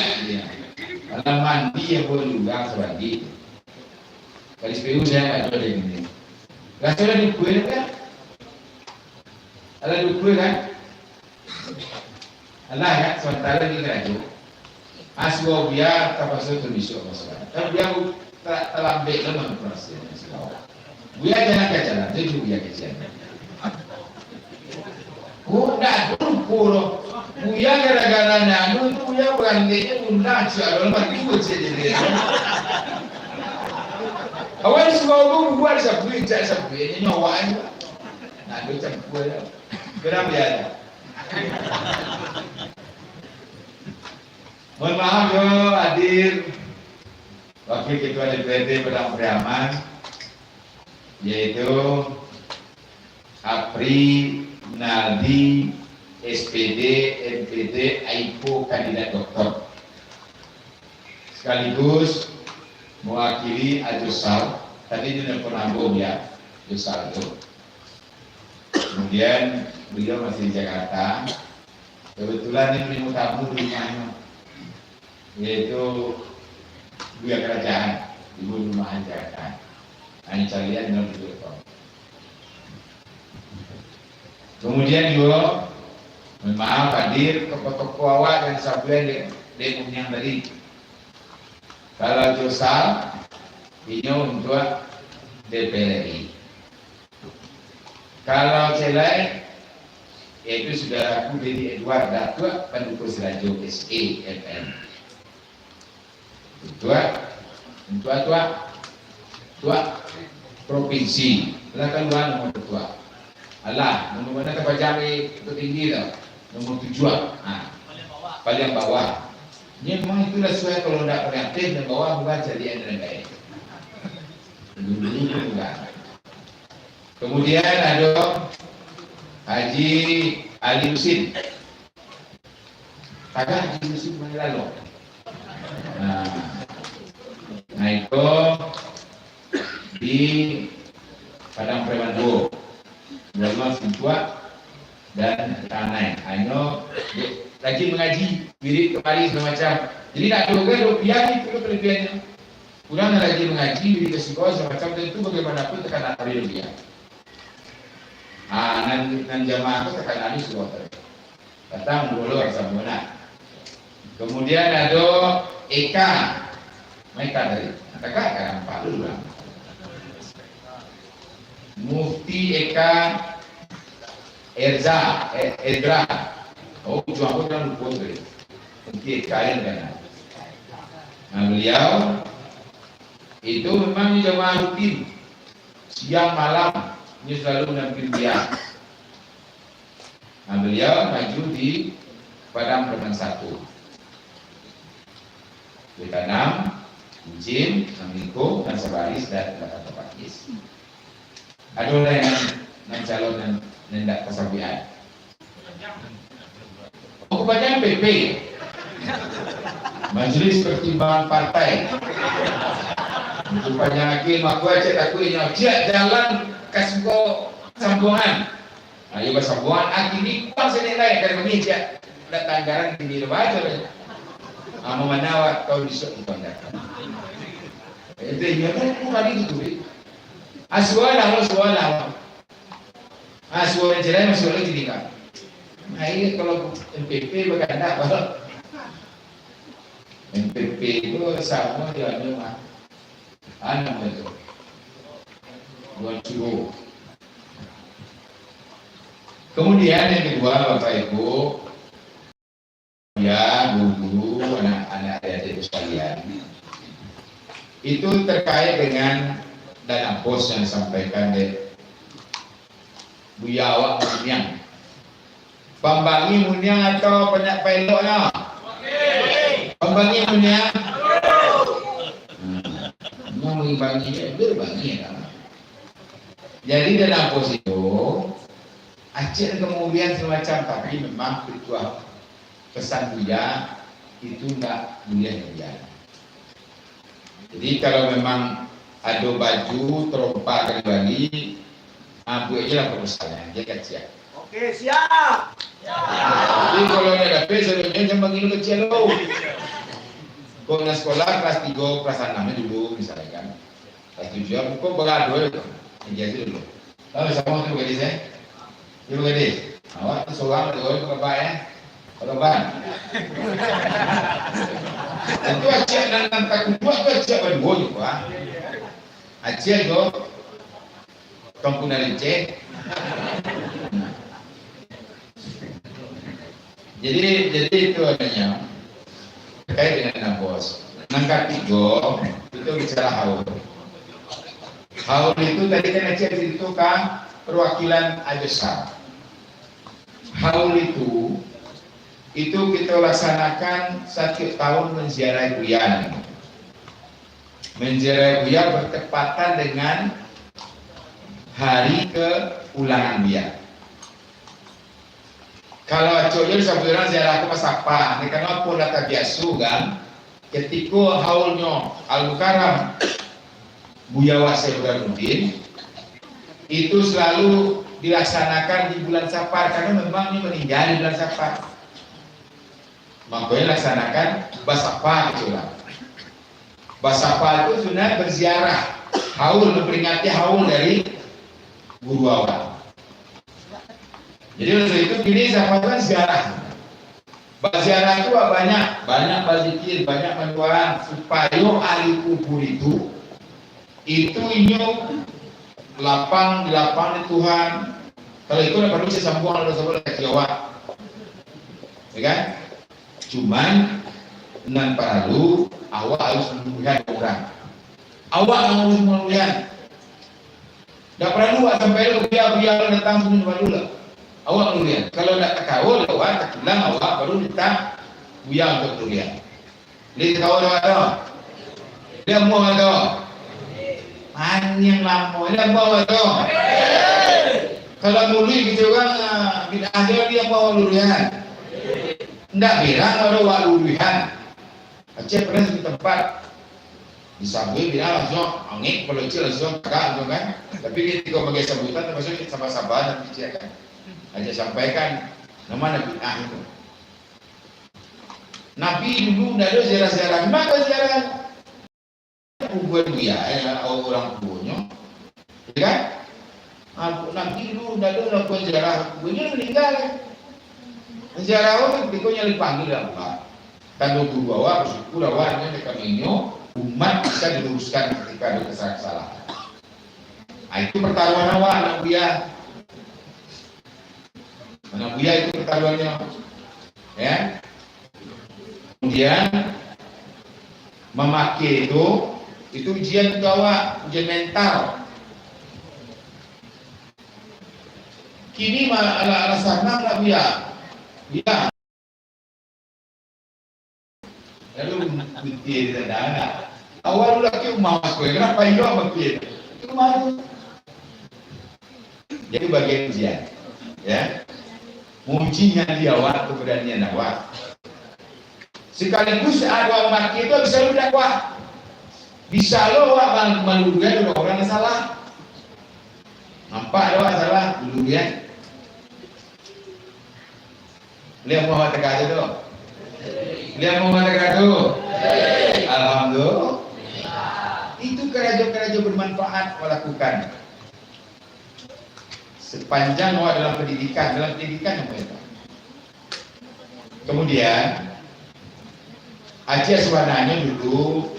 Kalau mandi yang boleh juga sebagi. Kalau SPU saya ada di sini. Gak ada di kue kan? Ada di kue kan? Allah ya, sementara di kerajaan. Aswa biar terpaksa terbisuk masalah. Tapi dia terlambat dalam proses. Buya jangan kejalan, jadi buya kejalan. Budak puro, buya gara-gara nanu itu buya berandainya budak soal mati jadi. Awal semua buat sapu, cak sapu, ini nyawaan. Nah, tu campur. Kenapa ya? Mohon maaf yo hadir Wakil Ketua DPRD Padang Priaman, yaitu Apri Naldi SPD MPD AIPO kandidat doktor, sekaligus mewakili Ajusal. Tadi di penambung ya Ajusal itu. Kemudian beliau masih di Jakarta. Kebetulan ini beliau tamu di rumahnya, yaitu Buya Kerajaan, ibu rumahan Jakarta. Hanya carian dengan itu. Kemudian juga maaf hadir toko-toko awak dan sabulan di yang tadi. Kalau Josal ini untuk DPR RI. Kalau Celai yaitu saudaraku Dedi Edward Datuk pendukung Serajuk SAFM. Tua provinsi. Belakang luar nomor tua. Alah, nomor mana terpajang itu tinggi tau. Nomor 7. Paling bawah. Ini memang itulah sesuai kalau tidak kreatif dan bawah bukan jadi yang baik. Dulu enggak. Kemudian ada Haji Ali Husin. Kagak Haji Husin mana lalu? Nah itu di Padang Preman 2 Dua Sintua dan Tanai. Hanya lagi mengaji wirid kembali semacam. Jadi nak juga rupiah itu kelebihannya. Kurang lagi mengaji wirid kesiko semacam tentu bagaimanapun tekanan hari rupiah. Nan jamaah itu tekanan ini sudah datang dulu sambungan. Kemudian ada Eka, mereka dari Eka kan Pak Lulu. Mufti Eka Edra. Oh, cuma aku kan lupa tu. Mufti Eka Edra. Nah, beliau itu memang jemaah rutin siang malam ini selalu menampil dia. Nah, beliau maju di Padang Preman 1. Betanam, Jim, Amiko, dan Sabaris dan Kata Pakis. Ada orang yang calon dan nendak kesabian. Oh, kebanyakan PP, Majelis Pertimbangan Partai. Untuk banyak lagi, mak gua cek aku ini, dia jalan kasih kau sambungan. Ayo bersambungan, ini kuang senilai dari ini dia datang anggaran di luar aja. Memanawat kau disok itu anda. Itu dia kan kali gitu. Aswala. Aswala cerai masih boleh ditinggal. Nah ini kalau MPP berkata bahwa MPP itu sama dia memang anak itu buat suruh. Kemudian yang kedua Bapak Ibu, ya guru, anak-anak adik-adik sekalian, itu terkait dengan dana bos yang disampaikan oleh Buya Awak Muniang. Pembangi Muniang atau banyak peloknya? Pembangi Muniang? Mau mengimbangi, berbangi ya. Jadi dana bos itu Aceh kemudian semacam, tapi memang ketua pesan Buya itu enggak boleh berjalan. Jadi kalau memang ada baju terompak kembali, buat je lah perusahaan, dia kecil. Okey, siap. Jadi kalau ada pesen, jangan bagi lu kecil lo. Kau nak sekolah kelas 3, kelas 6 dulu misalnya kan. Kelas 7, kau bergaduh itu, ijazah dulu. Lalu sama tu gadis Ibu gadis, awak tu seorang tu, kau bapak Kalau ban, itu Aceh dan takut buat tu Aceh berdua juga. Aceh tu, kampung dari Aceh. Jadi itu adanya terkait dengan bos. Nangkat 3 itu bicara haul. Haul itu tadi kan Aceh itu kan perwakilan Ajasa. Haul itu kita laksanakan setiap tahun menziarahi Buya. Menziarahi Buya bertepatan dengan hari keulangan Buya. Kalau acoknya sebenarnya ziarah aku masapa, ini karena pun data biasa kan, ketika haulnya Al-Mukarram Buya Wasai Burhanuddin itu selalu dilaksanakan di bulan Safar karena memang ini meninggal di bulan Safar. Makanya laksanakan Basafar itu lah. Basafar itu sudah berziarah, haul memperingati haul dari guru awal. Jadi untuk itu kini Safar kan ziarah. Ziarah itu banyak berzikir, banyak mendoakan supaya ahli kubur itu inyuk lapang di Tuhan. Kalau itu dapat bisa sambung ada sebuah Jawa, ya kan? Cuman nan perlu awak harus melihat orang. Awak harus melihat. Tak perlu sampai biar datang semua dulu. Awak melihat. Kalau tak kawal awak tak bilang awak baru datang biar untuk melihat. Lihat kawal awak. Dia mau ada. Yang lama dia mau ada. Kalau muli gitu kan bid'ah dia mau lurian. Ndak bilang ada wak lurian. Aceh pernah di tempat di Sabui bilang langsung angin kalau Aceh langsung agak kan. Tapi ketika bagi sambutan termasuk sama-sama dan bicarakan. Aceh sampaikan nama Nabi itu. Nabi dulu ndak ada ziarah-ziarah. Maka ziarah kubur dia orang tuanya. Ya kan? Nabi dulu ndak ada lakukan ziarah. Kuburnya meninggal. Ziarah orang berikutnya dipanggil Allah. Tanda guru awak bersyukur awaknya mereka minyo umat bisa diluruskan ketika ada kesalahan. Itu pertaruhan awak anak buya itu pertaruhannya, ya. Kemudian memakai itu ujian untuk awak, ujian mental. Kini ala sana lah buya. Lalu binti tidak ada. Awal lagi mau masuk, kenapa itu makin? Itu malu. Jadi bagian ujian, ya. Mujinya dia awak, keberanian awak. Sekaligus ada makin itu bisa lu dakwah. Bisa lo awak malukan ada orang yang salah. Nampak awak salah dulu ya. Lihat mau kata itu. Lihat mau kata itu. Alhamdulillah. Itu keraja-keraja bermanfaat melakukan. Sepanjang awak dalam pendidikan yang mereka. Kemudian Aceh sebenarnya dulu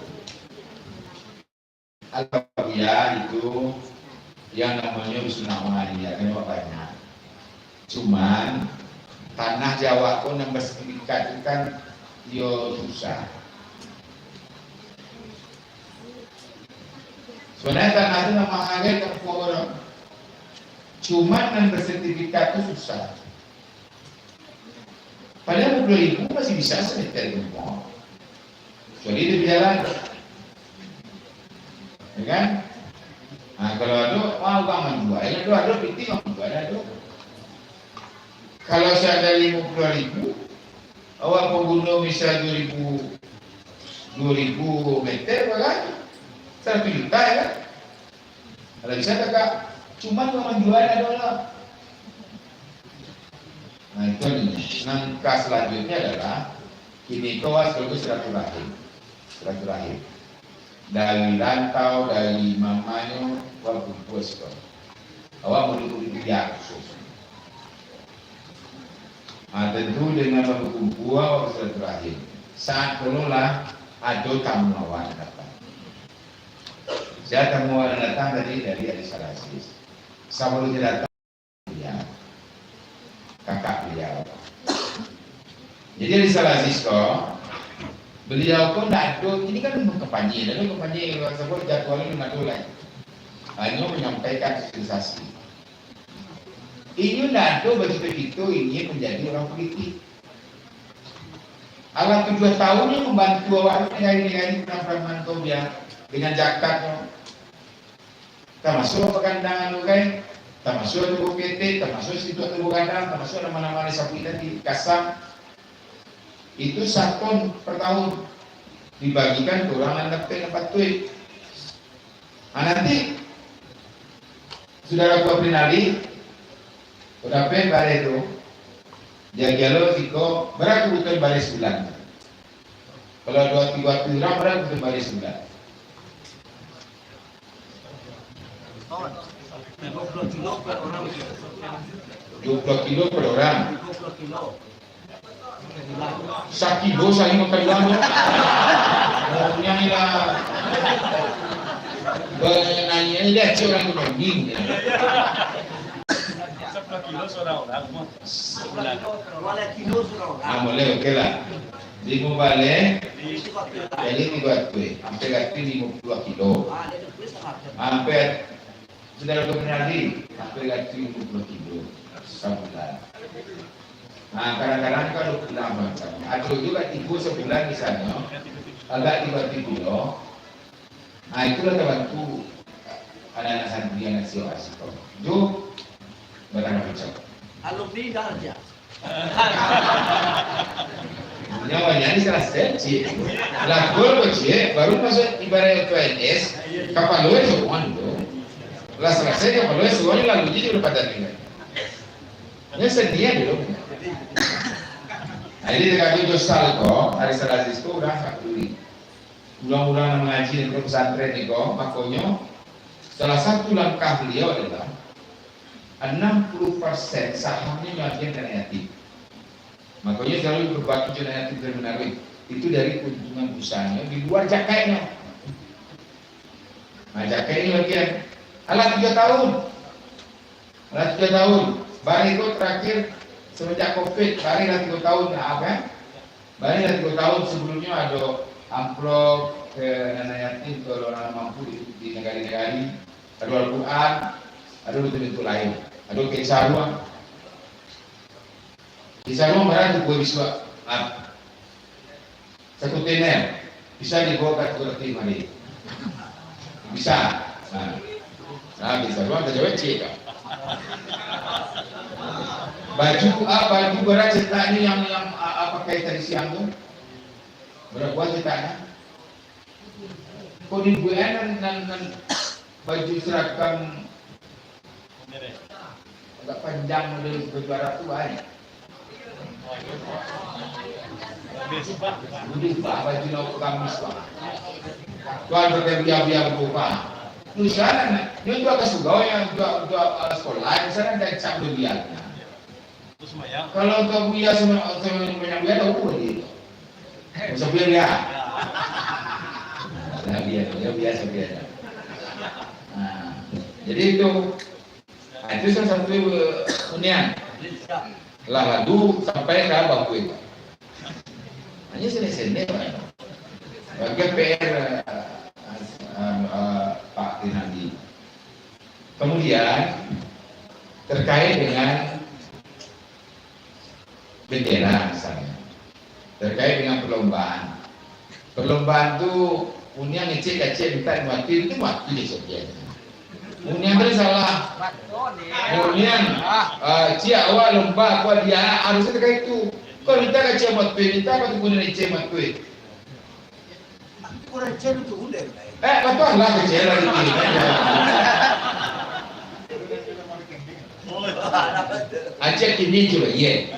Al-Qabiyah itu yang namanya Rusunah Muhammadiyah kan banyak. Cuman tanah Jawa pun yang bersertifikat itu kan dia susah. Sebenarnya tanah itu nama agen kan orang. Cuman yang bersertifikat itu susah. Padahal 2000 masih bisa semeter rumah. Jadi dia berjalan, ya kan? Nah kalau ada mau kamu jual, ya ada piti kamu jual ada. Kalau saya ada 50.000, awak pengguna misal 2000 meter, kan? 1 juta ya kan? Kalau bisa kakak, cuma kamu jual ada lah. Nah itu nih, langkah selanjutnya adalah kini kau harus silaturahim. Dari rantau, dari mamanya, walaupun puas kau. Awak menurut dia khusus. Tentu dengan berkumpul awak silaturahim. Saat kelola ada tamu awak datang. Saya tamu awak datang dari Adi Salasis. Sama lu datang dia, kakak beliau. Jadi Adi Salasis kok. Beliau pun tidak ada, ini kan kampanye kalau sebut jadwalnya tidak ada lagi. Hanya menyampaikan sosialisasi. Ini tidak ada begitu ingin menjadi orang politik. Alat 2 tahunnya membantu awak negari penampilan dia dengan zakatnya. Termasuk pegandangan kan, termasuk tubuh PT, termasuk situ tubuh kandang, termasuk nama-nama sapu di Kasam. Itu 1 ton per tahun dibagikan ke orang anak tempat tuit. Nanti saudara gua Prinali Udah bare itu. Jaga lo tiko berat kebutuhan balik sebulan. Kalau 2-3 orang berat kebutuhan balik sebulan. 20 kilo per orang. 20 kilo per orang. 20 kilo. 1 kilo saya makan lama. Yang ilah. Benanya dia cuma orang kembing. 10 kilo seorang mau sebulan. 2 kilo seorang. Ah, boleh oke lah. Di mo balik, jadi 3 kilo. Kita ganti 52 kilo. Hampir sudah berpenali, hampir ganti 50 kilo sebulan. Nah, kadang-kadang kalau pulang macam, ada juga ibu sebulan misalnya, agak 3 kilo. Nah, itulah terbantu anak-anak santri yang nasi asik. Jo, berapa macam? Alumni dah aja. Nyawanya ini salah seci. Lakul kecil baru masuk ibarat PNS, kapal luar semua itu. Lah selesai kapal luar semuanya lalu jadi udah pada tinggal. Ini sedia dulu. Jadi dekat itu salko, hari Selasa itu udah fakuri. Ulang-ulang mengaji di pesantren itu, makanya salah satu langkah beliau adalah 60% sahamnya bagian dana yatim. Makanya selalu berbagi dana yatim dan menarik itu dari keuntungan usahanya di luar jakainya. Nah jakai ini bagian alat 3 tahun. Alat 3 tahun. Baru itu terakhir semenjak COVID, baru 3 tahun apa? Baru 3 tahun sebelumnya ada amplop ke dana yatim ke orang mampu di negara-negara. Ada Al-Quran, ada bentuk-bentuk lain. Ada kesaruan. Kesaruan berarti gue bisa satu tener bisa dibawa ke tim hari. Bisa. Nah kesaruan terjawab cek. Baju baju berat cetaknya yang apa kaitan siang tuh? Berapa cetaknya? Kok di bulan dan baju seragam agak panjang model berjuara tua ya. Budi pak baju nak kamis pak. Tuan berbiar-biar berubah. Di sana, dia juga kesugai yang juga sekolah. Di sana ada cap berbiarnya. Kalau kau biar sama banyak biar tahu pun dia. Bisa biar ya. Nah biar biasa biar. Nah, jadi itu salah satu hunian. Lalu sampai ke bangku itu. Hanya sini-sini bagi PR Pak Rinaldi. Kemudian terkait dengan bendera misalnya, terkait dengan perlombaan. Perlombaan itu punya ngecek minta mati itu mati di Soviet. Punya salah. Kemudian cia awal lomba kuat dia harusnya terkait itu. Kalau minta kecil mat minta apa tu punya ngecek mat Kurang celu tu udah. betul lah kecil lagi. Aceh kini juga ye.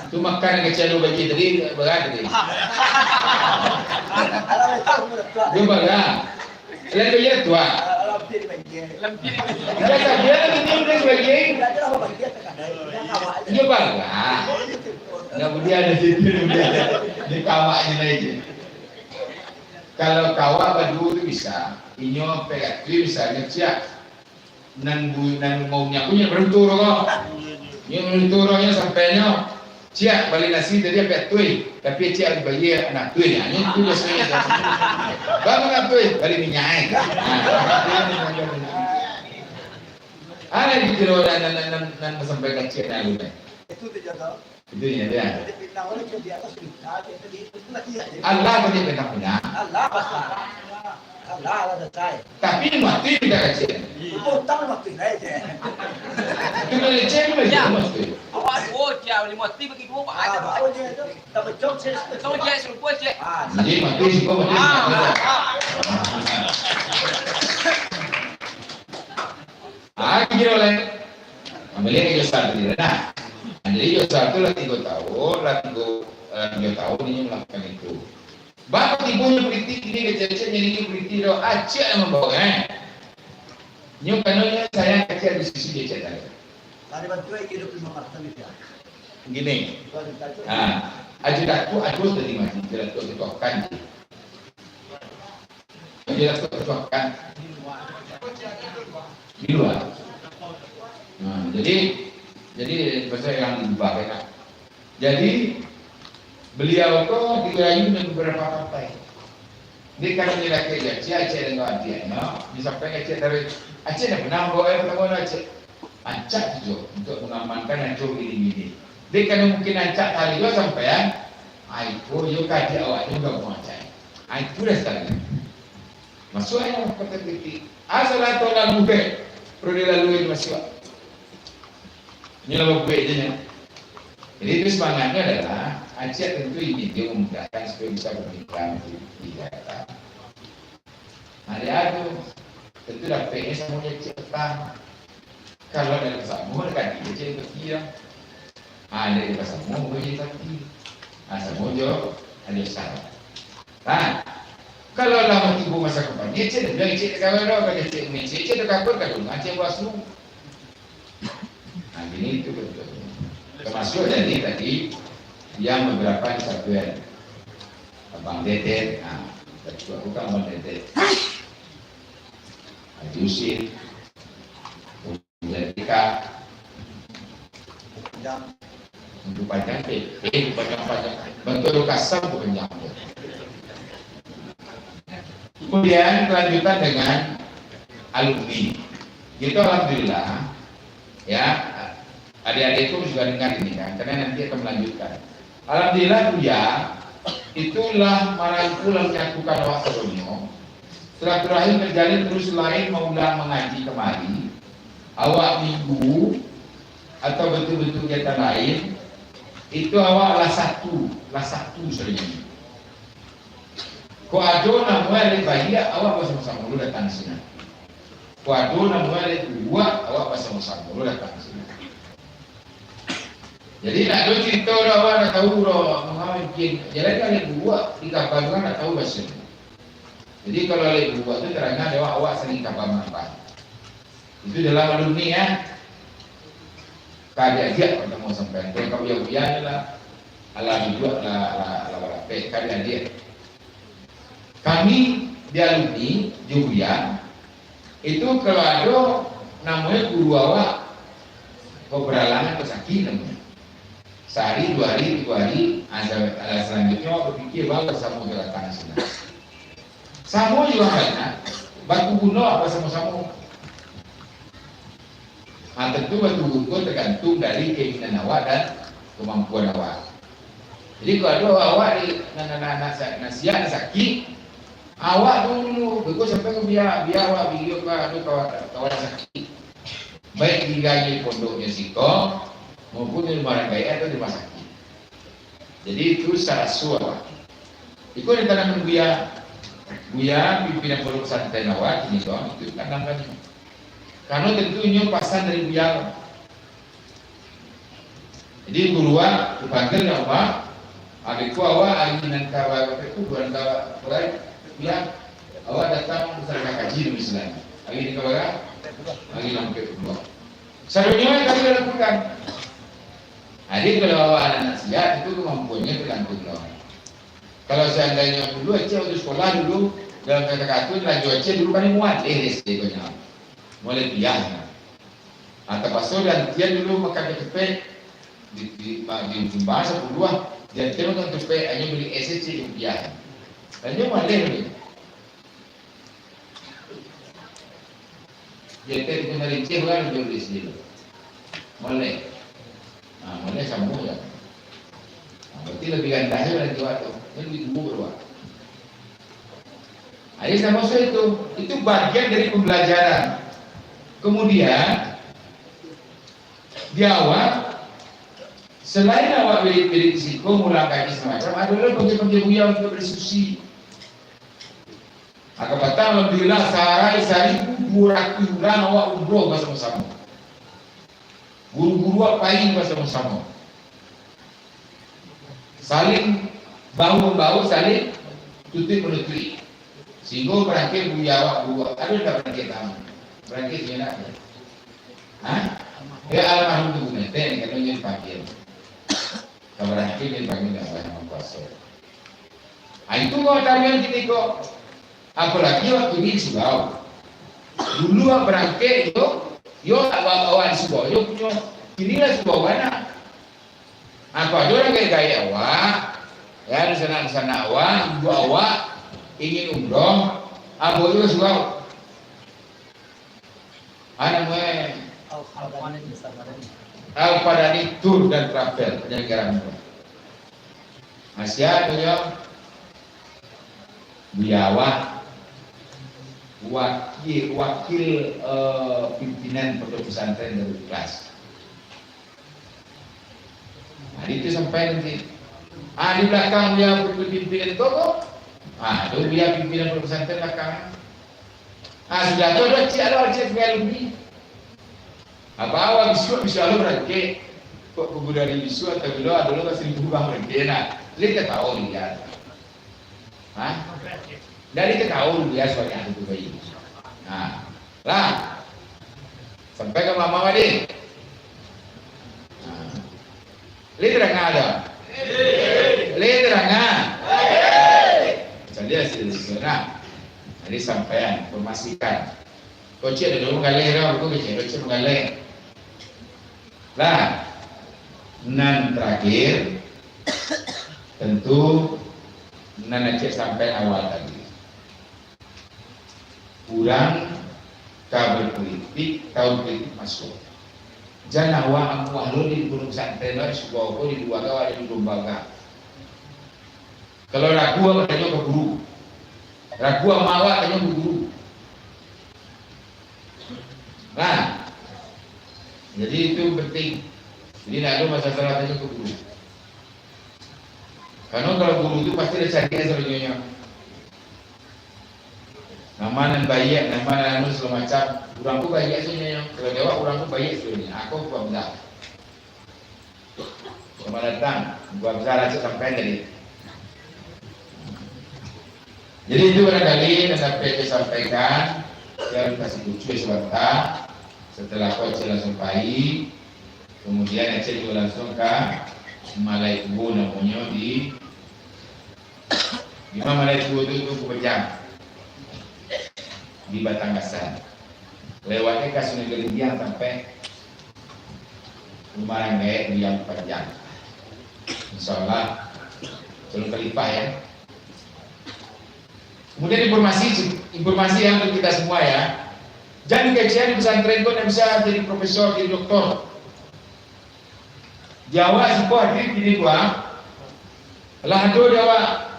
Tu makan kecil bagi tadi berat tadi. Dia berat. Lalu dia tua. Dia lagi dia udah sebagai. Dia bangga. Kemudian ada situ di kawaknya lagi. Kalau kawak badu itu bisa, inyo pegat misalnya siap. Nan maunya punya beruntur kok. Ini berunturnya sampainya siap balik nasi tadi apa tuh, tapi siap bagi anak tuh ya. Ini tuh biasanya. Bang anak tuh balik minyak. Ada di kilo dan sampaikan siap dan lupa. Itu terjaga. Itu ya dia. Allah Allah punya bentang punya. Allah pasal. Allah ada saya. Tapi mati tidak kecil. Utang waktu ini aja. Itu kalau kecil itu mesti. Awak dia boleh mati bagi dua pak aja. Baru je tu. Tapi jok saya. Tahu dia suruh buat je. Jadi mati suka mati. Kira oleh Kembali ke Yosua tadi. Nah, jadi Yosua itu lah 3 tahun, lah 3 tahun ini melakukan itu. Bapak ibunya politik ini kecil-kecil jadi politik do acak yang membawa kan. Nyo kanonya saya kecil di sisi dia cerita. Tadi bantu hidup 5 marta gitu. Gini. Ajudatku tadi mati ajudatku ditokan. Ajudatku ditokan di luar. Nah, jadi bahasa yang dibawa kan. Jadi beliau itu dirayu dengan beberapa partai. Dia kan menilai Aceh dengan dia, disampaikan Aceh dari Aceh dah pernah bawa Aceh. Ancak juga untuk mengamankan Aceh ini. Dia kan mungkin ancak hari juga sampean. Aiku yo kaji awak juga mau Aceh. Aiku dah sekali. Masuknya kata kritik. Asal atau orang muda perlu dilalui masuk. Ini lah buku aja. Jadi itu semangatnya adalah Aceh tentu ini dia memudahkan supaya bisa berbincang di daerah. Hari itu tentu dah PS semuanya cepat. Kalau dari Samoa kan dia jadi kecil. Dari Samoa boleh jadi. Samoa jo ada salah. Nah, kalau lama ibu masa kapan dia cek dia cek kawan orang dia cek ni cek kabur kan Aceh Waslu. Nah ini itu betul. Termasuk jadi tadi yang beberapa kesatuan Abang Dedet, ketua bukan Abang Dedet, Haji Usin, Tika, untuk panjang panjang, bentuk kasar bukan jangkau. Kemudian kelanjutan dengan alumni, itu alhamdulillah, ya. Adik-adik itu juga dengar ini kan, karena nanti akan melanjutkan. Alhamdulillah kuliah itulah marangkul menyatukan awak seronyo. Silaturahim terjalin terus lain maulah mengaji kemari. Awak minggu atau betul-betul kegiatan lain itu awak lah satu sebenarnya. Ko ado namanya bahaya awak bersama-sama lu datang sini. Ko ado namanya dua awak bersama-sama lu datang sini. Jadi nak do cerita orang nak tahu orang mungkin. Jadi kalau dua di kapal kan nak tahu bahasa. Jadi kalau lagi dua tu terangkan awak sering kapal apa. Itu dalam alumni ya. Kali aja ketemu sampai kalau yang biasa lah. Alami juga lah kali dia. Kami di alumni Julia itu kalau ada namanya guru awak pemberalangan pesakit namanya. Sehari, 2 hari, 3 hari, selanjutnya awak berpikir bahawa Samoa datang ke sini. Samoa juga banyak, batu gunung apa sama-sama. Tentu batu gunung tergantung dari keinginan awak dan kemampuan awak. Jadi kalau ada awak di nasihat sakit, awak dulu, begitu sampai ke biar awak video kawan sakit. Baik di gaji pondoknya Siko, maupun di rumah gaya atau di rumah sakit. Jadi itu secara suara. Itu yang tanam Buya pimpinan pondok pesantren awak ini doang itu kan namanya. Karena tentunya pasan dari Buya. Jadi gurua dipanggil ya Pak. Adikku awak anginan kawa itu bukan kawa mulai bilang awak datang bersama kaji misalnya. Lagi di kawa lagi lampu kedua. Sebenarnya kami lakukan. Jadi kalau anak siap itu kemampuannya tergantung lawan. Kalau seandainya dulu Aceh waktu sekolah dulu dalam kata-kata laju Aceh dulu kan muat SD punya mulai biasa. Atau pasal dan dia dulu makan cepet di bahasa kedua dia makan cepet hanya beli SC di biasa. Dan dia mulai ni. Jadi kita merinci kan dulu di sini. Mulai. Mana sambung ya. Berarti lebih gandahnya lagi waktu. Ini lebih tumbuh berbuat. Jadi sama saya itu bagian dari pembelajaran. Kemudian di awal selain awak beri risiko mulai kaji semacam, adalah bagi-bagi Buya untuk berdiskusi. Maka kata alhamdulillah sehari 200 bulan awak umroh bersama-sama. Guru-guru apa ini bersama-sama. Saling bahu-bahu, saling tutup-menutupi. Sehingga berangkit buaya buat. Ada tak berangkit tamu? Berangkit dia nak. Ya almarhum tu nanti ni kalau dia dipanggil. Kalau berangkit dia dipanggil tak banyak kuasa. Itu kau tarian kita kau. Apalagi waktu ni surau. Dulu berangkit yo tak bawa di surau. Yo punya inilah surau mana. Apa ada orang gaya awak, ya di sana awak, ibu awak ingin umroh, apa itu surau. Namanya Al-Padani Tour dan Travel penyelenggaraan umroh. Asia tu ya, biawak wakil pimpinan pondok pesantren dari kelas. Nah, itu sampai nanti. Di belakang dia pimpinan itu kok. Itu dia pimpinan pondok pesantren belakang. Sudah tu ada cik alumni. Apa awal bisu lalu berangkat. Kok kubu dari bisu atau bila dulu masih berubah berangkat. Nah, dia tahu dia. Dari tahu dia sebagai ahli bayi. Lah. Sampai ke Mama Wadin. Lihat ada. Lihat jadi hasilnya. Jadi sampean informasikan. Kau cek dulu mengalir, aku cek mengalir. Lah, nan terakhir tentu nan cek sampai awal tadi. Kurang kabel politik, tahun politik masuk. Jangan awak lo di gunung pesantren lo di sebuah di dua kau ada di lembaga. Kalau ragu awak tanya ke guru, ragu awak tanya ke guru. Nah, jadi itu penting. Jadi nak ada masalah tanya ke guru. Karena kalau guru itu pasti ada cari sebenarnya. Nama dan bayi, nama dan segala macam. Orang tu bayi sebenarnya. Kalau jawab orang tu bayi sebenarnya. Aku buat besar. Sama datang, buat besar aja sampai tadi. Jadi itu barangkali yang sampai saya sampaikan. Saya kasih kucui sebentar. Setelah kau langsung pai, kemudian saya juga langsung ke Malai Kubu namanya di mana Malai Kubu itu berjam. Di Batangasan. Lewatnya ke Sungai Gelindiang sampai Rumah Ranggai di yang panjang. Insyaallah belum kelipah ya. Kemudian informasi yang untuk kita semua ya. Jangan kecian di pesantren kau bisa jadi profesor, jadi doktor. Jawa sebuah diri gua. Lah do Jawa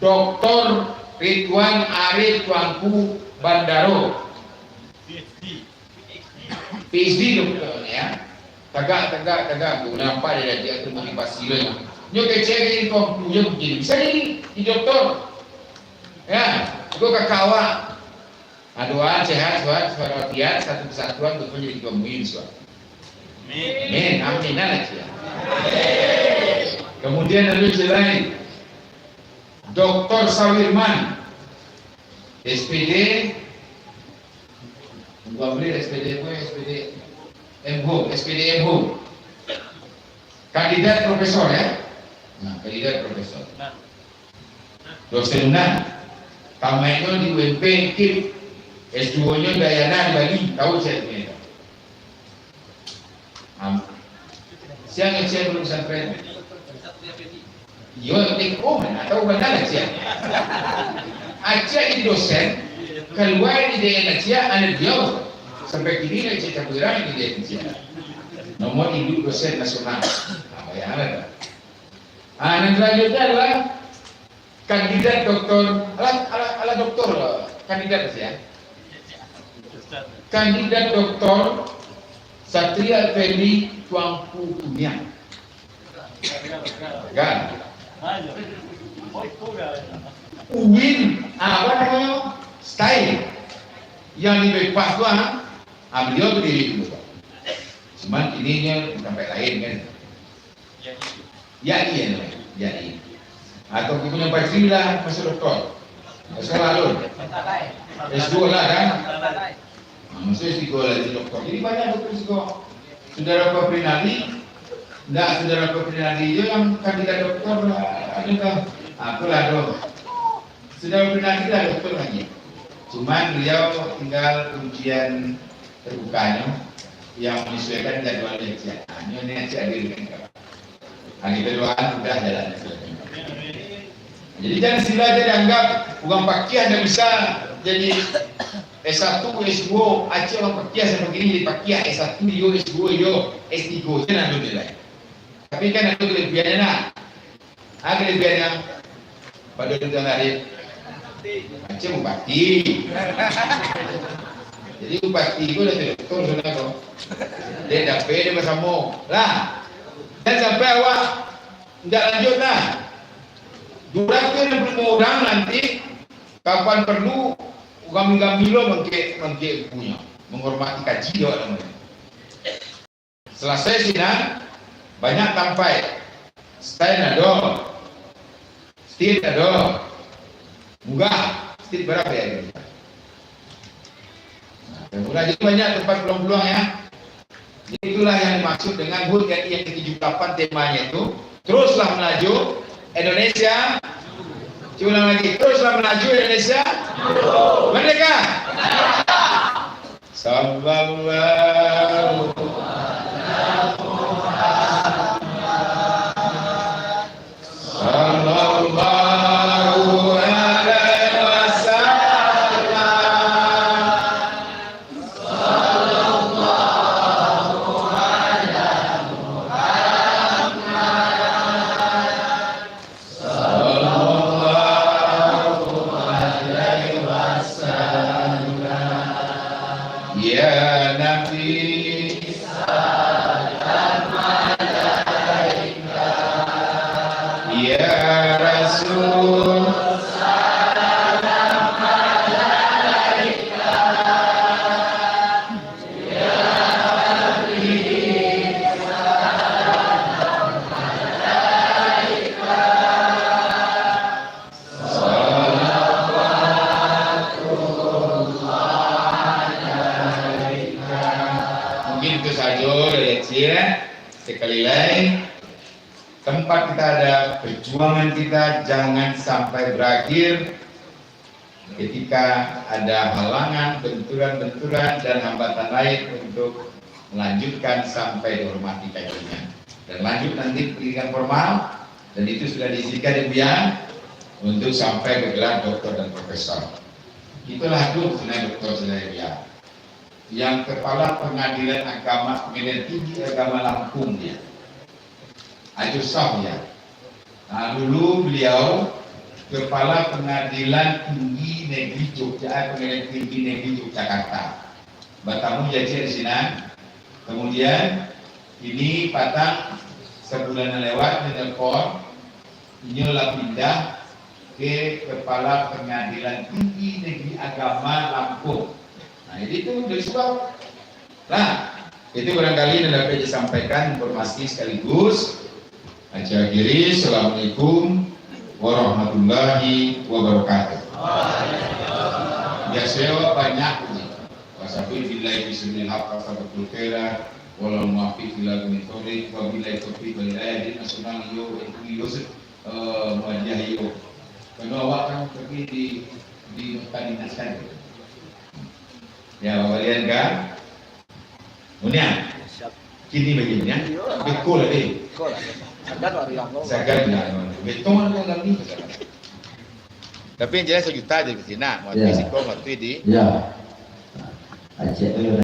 Doktor Ridwan Arif Tuanku Bandaro PhD doktor ya. Tagak nampak dia termotivasi lah. Nyo kecil ini kompunya begini. Bisa jadi doktor. Ya, itu kakak. Doa sehat, walafiat, satu kesatuan untuk menjadi kemuliaan suatu. Amin. Amin. Kemudian ada lain. Dr. Sawirman SPD MHO kandidat profesor ya. Nah, kandidat profesor. Dosen tamainya di UMP KIP S2-nya Dayana di Bali, tahu saya punya. Siang saya belum sampai. Yo, tahu benar siang. Aja ini dosen, keluar di daerah Asia, anak dia sampai kini nak cerita berang di daerah Asia. Nomor induk dosen nasional. Bayangan. Yang selanjutnya adalah kandidat doktor, ala doktor kandidat ya. Kandidat doktor Satria Effendi Tuanku Kumiang. Kan? UIN apa namanya? Style yang di Bekpas tu beliau berdiri dulu. Cuman ininya sampai lain kan. Ya iya namanya, ya iya. Atau punya Patri lah masuk doktor. Sekolah lu. S2 lah kan. Masuk S3 lagi doktor. Jadi banyak dokter S2. Saudara Pak Prinali, saudara Pak Prinali itu yang kandidat doktor ada kan? Aku lah dong. Saudara Prinali lah dokter lagi. Cuman beliau tinggal ujian terbukanya yang menyesuaikan jadwalnya saja. Ini aja dengan hari keduaan sudah jalan. Jadi jangan sila aja dianggap bukan pakia anda bisa jadi S1, S2, Aceh orang pakia sama begini jadi pakia S1, yo S2, yo S3, jangan ada nilai. Tapi kan ada kelebihannya nak. Ada kelebihannya pada dunia hari Aceh bupati. Jadi bupati itu udah doktor sudah kok. Dia dapat dia bersama lah. Dan sampai awak tidak lanjut lah. Durasi 60 orang nanti kapan perlu kami lo mengke punya menghormati kaji dia namanya. Selesai sidang banyak sampai stand ada, stit ada, munggah stit berapa ya? Mulai jadi banyak tempat peluang-peluang ya. Jadi itulah yang dimaksud dengan HUT RI yang ke-78 temanya itu teruslah melaju Indonesia. Ulang lagi, teruslah melaju Indonesia. Merdeka. Sallallahu alaihi ya Nabi ya Rasul itu saja dari kecil. Sekali lagi tempat kita ada perjuangan kita jangan sampai berakhir ketika ada halangan, benturan-benturan dan hambatan lain untuk melanjutkan sampai dihormati kajian dan lanjut nanti pendidikan formal dan itu sudah diisikan impian untuk sampai ke gelar doktor dan profesor. Itulah dulu sebenarnya doktor sebenarnya yang kepala pengadilan agama pengadilan tinggi agama Lampung dia Ajusam ya. Nah dulu beliau kepala pengadilan tinggi negeri Jogja pengadilan tinggi negeri Yogyakarta bertamu jadi di sini. Kemudian ini patang sebulan lewat menelpon ini lah pindah ke kepala pengadilan tinggi negeri agama Lampung. Nah itu dari sebab. Nah itu barangkali dapat disampaikan informasi sekaligus. Aja kiri, assalamualaikum warahmatullahi wabarakatuh. Biasanya banyak nih. Wasabil billahi bismillahil haqqa betul kira walau muafiq ila min tawfiq wa billahi taufiq wal hidayah nasional yo itu wajah yo. Karena awak kan pergi di kandidatkan. Ya, Bapak lihat kan? Munia. Kini begini ya. Betul lagi. Sagad lah. Betul kan kami. Tapi yang jelas 1 juta aja di sini. Mau fisiko, mau di. Ya. Aceh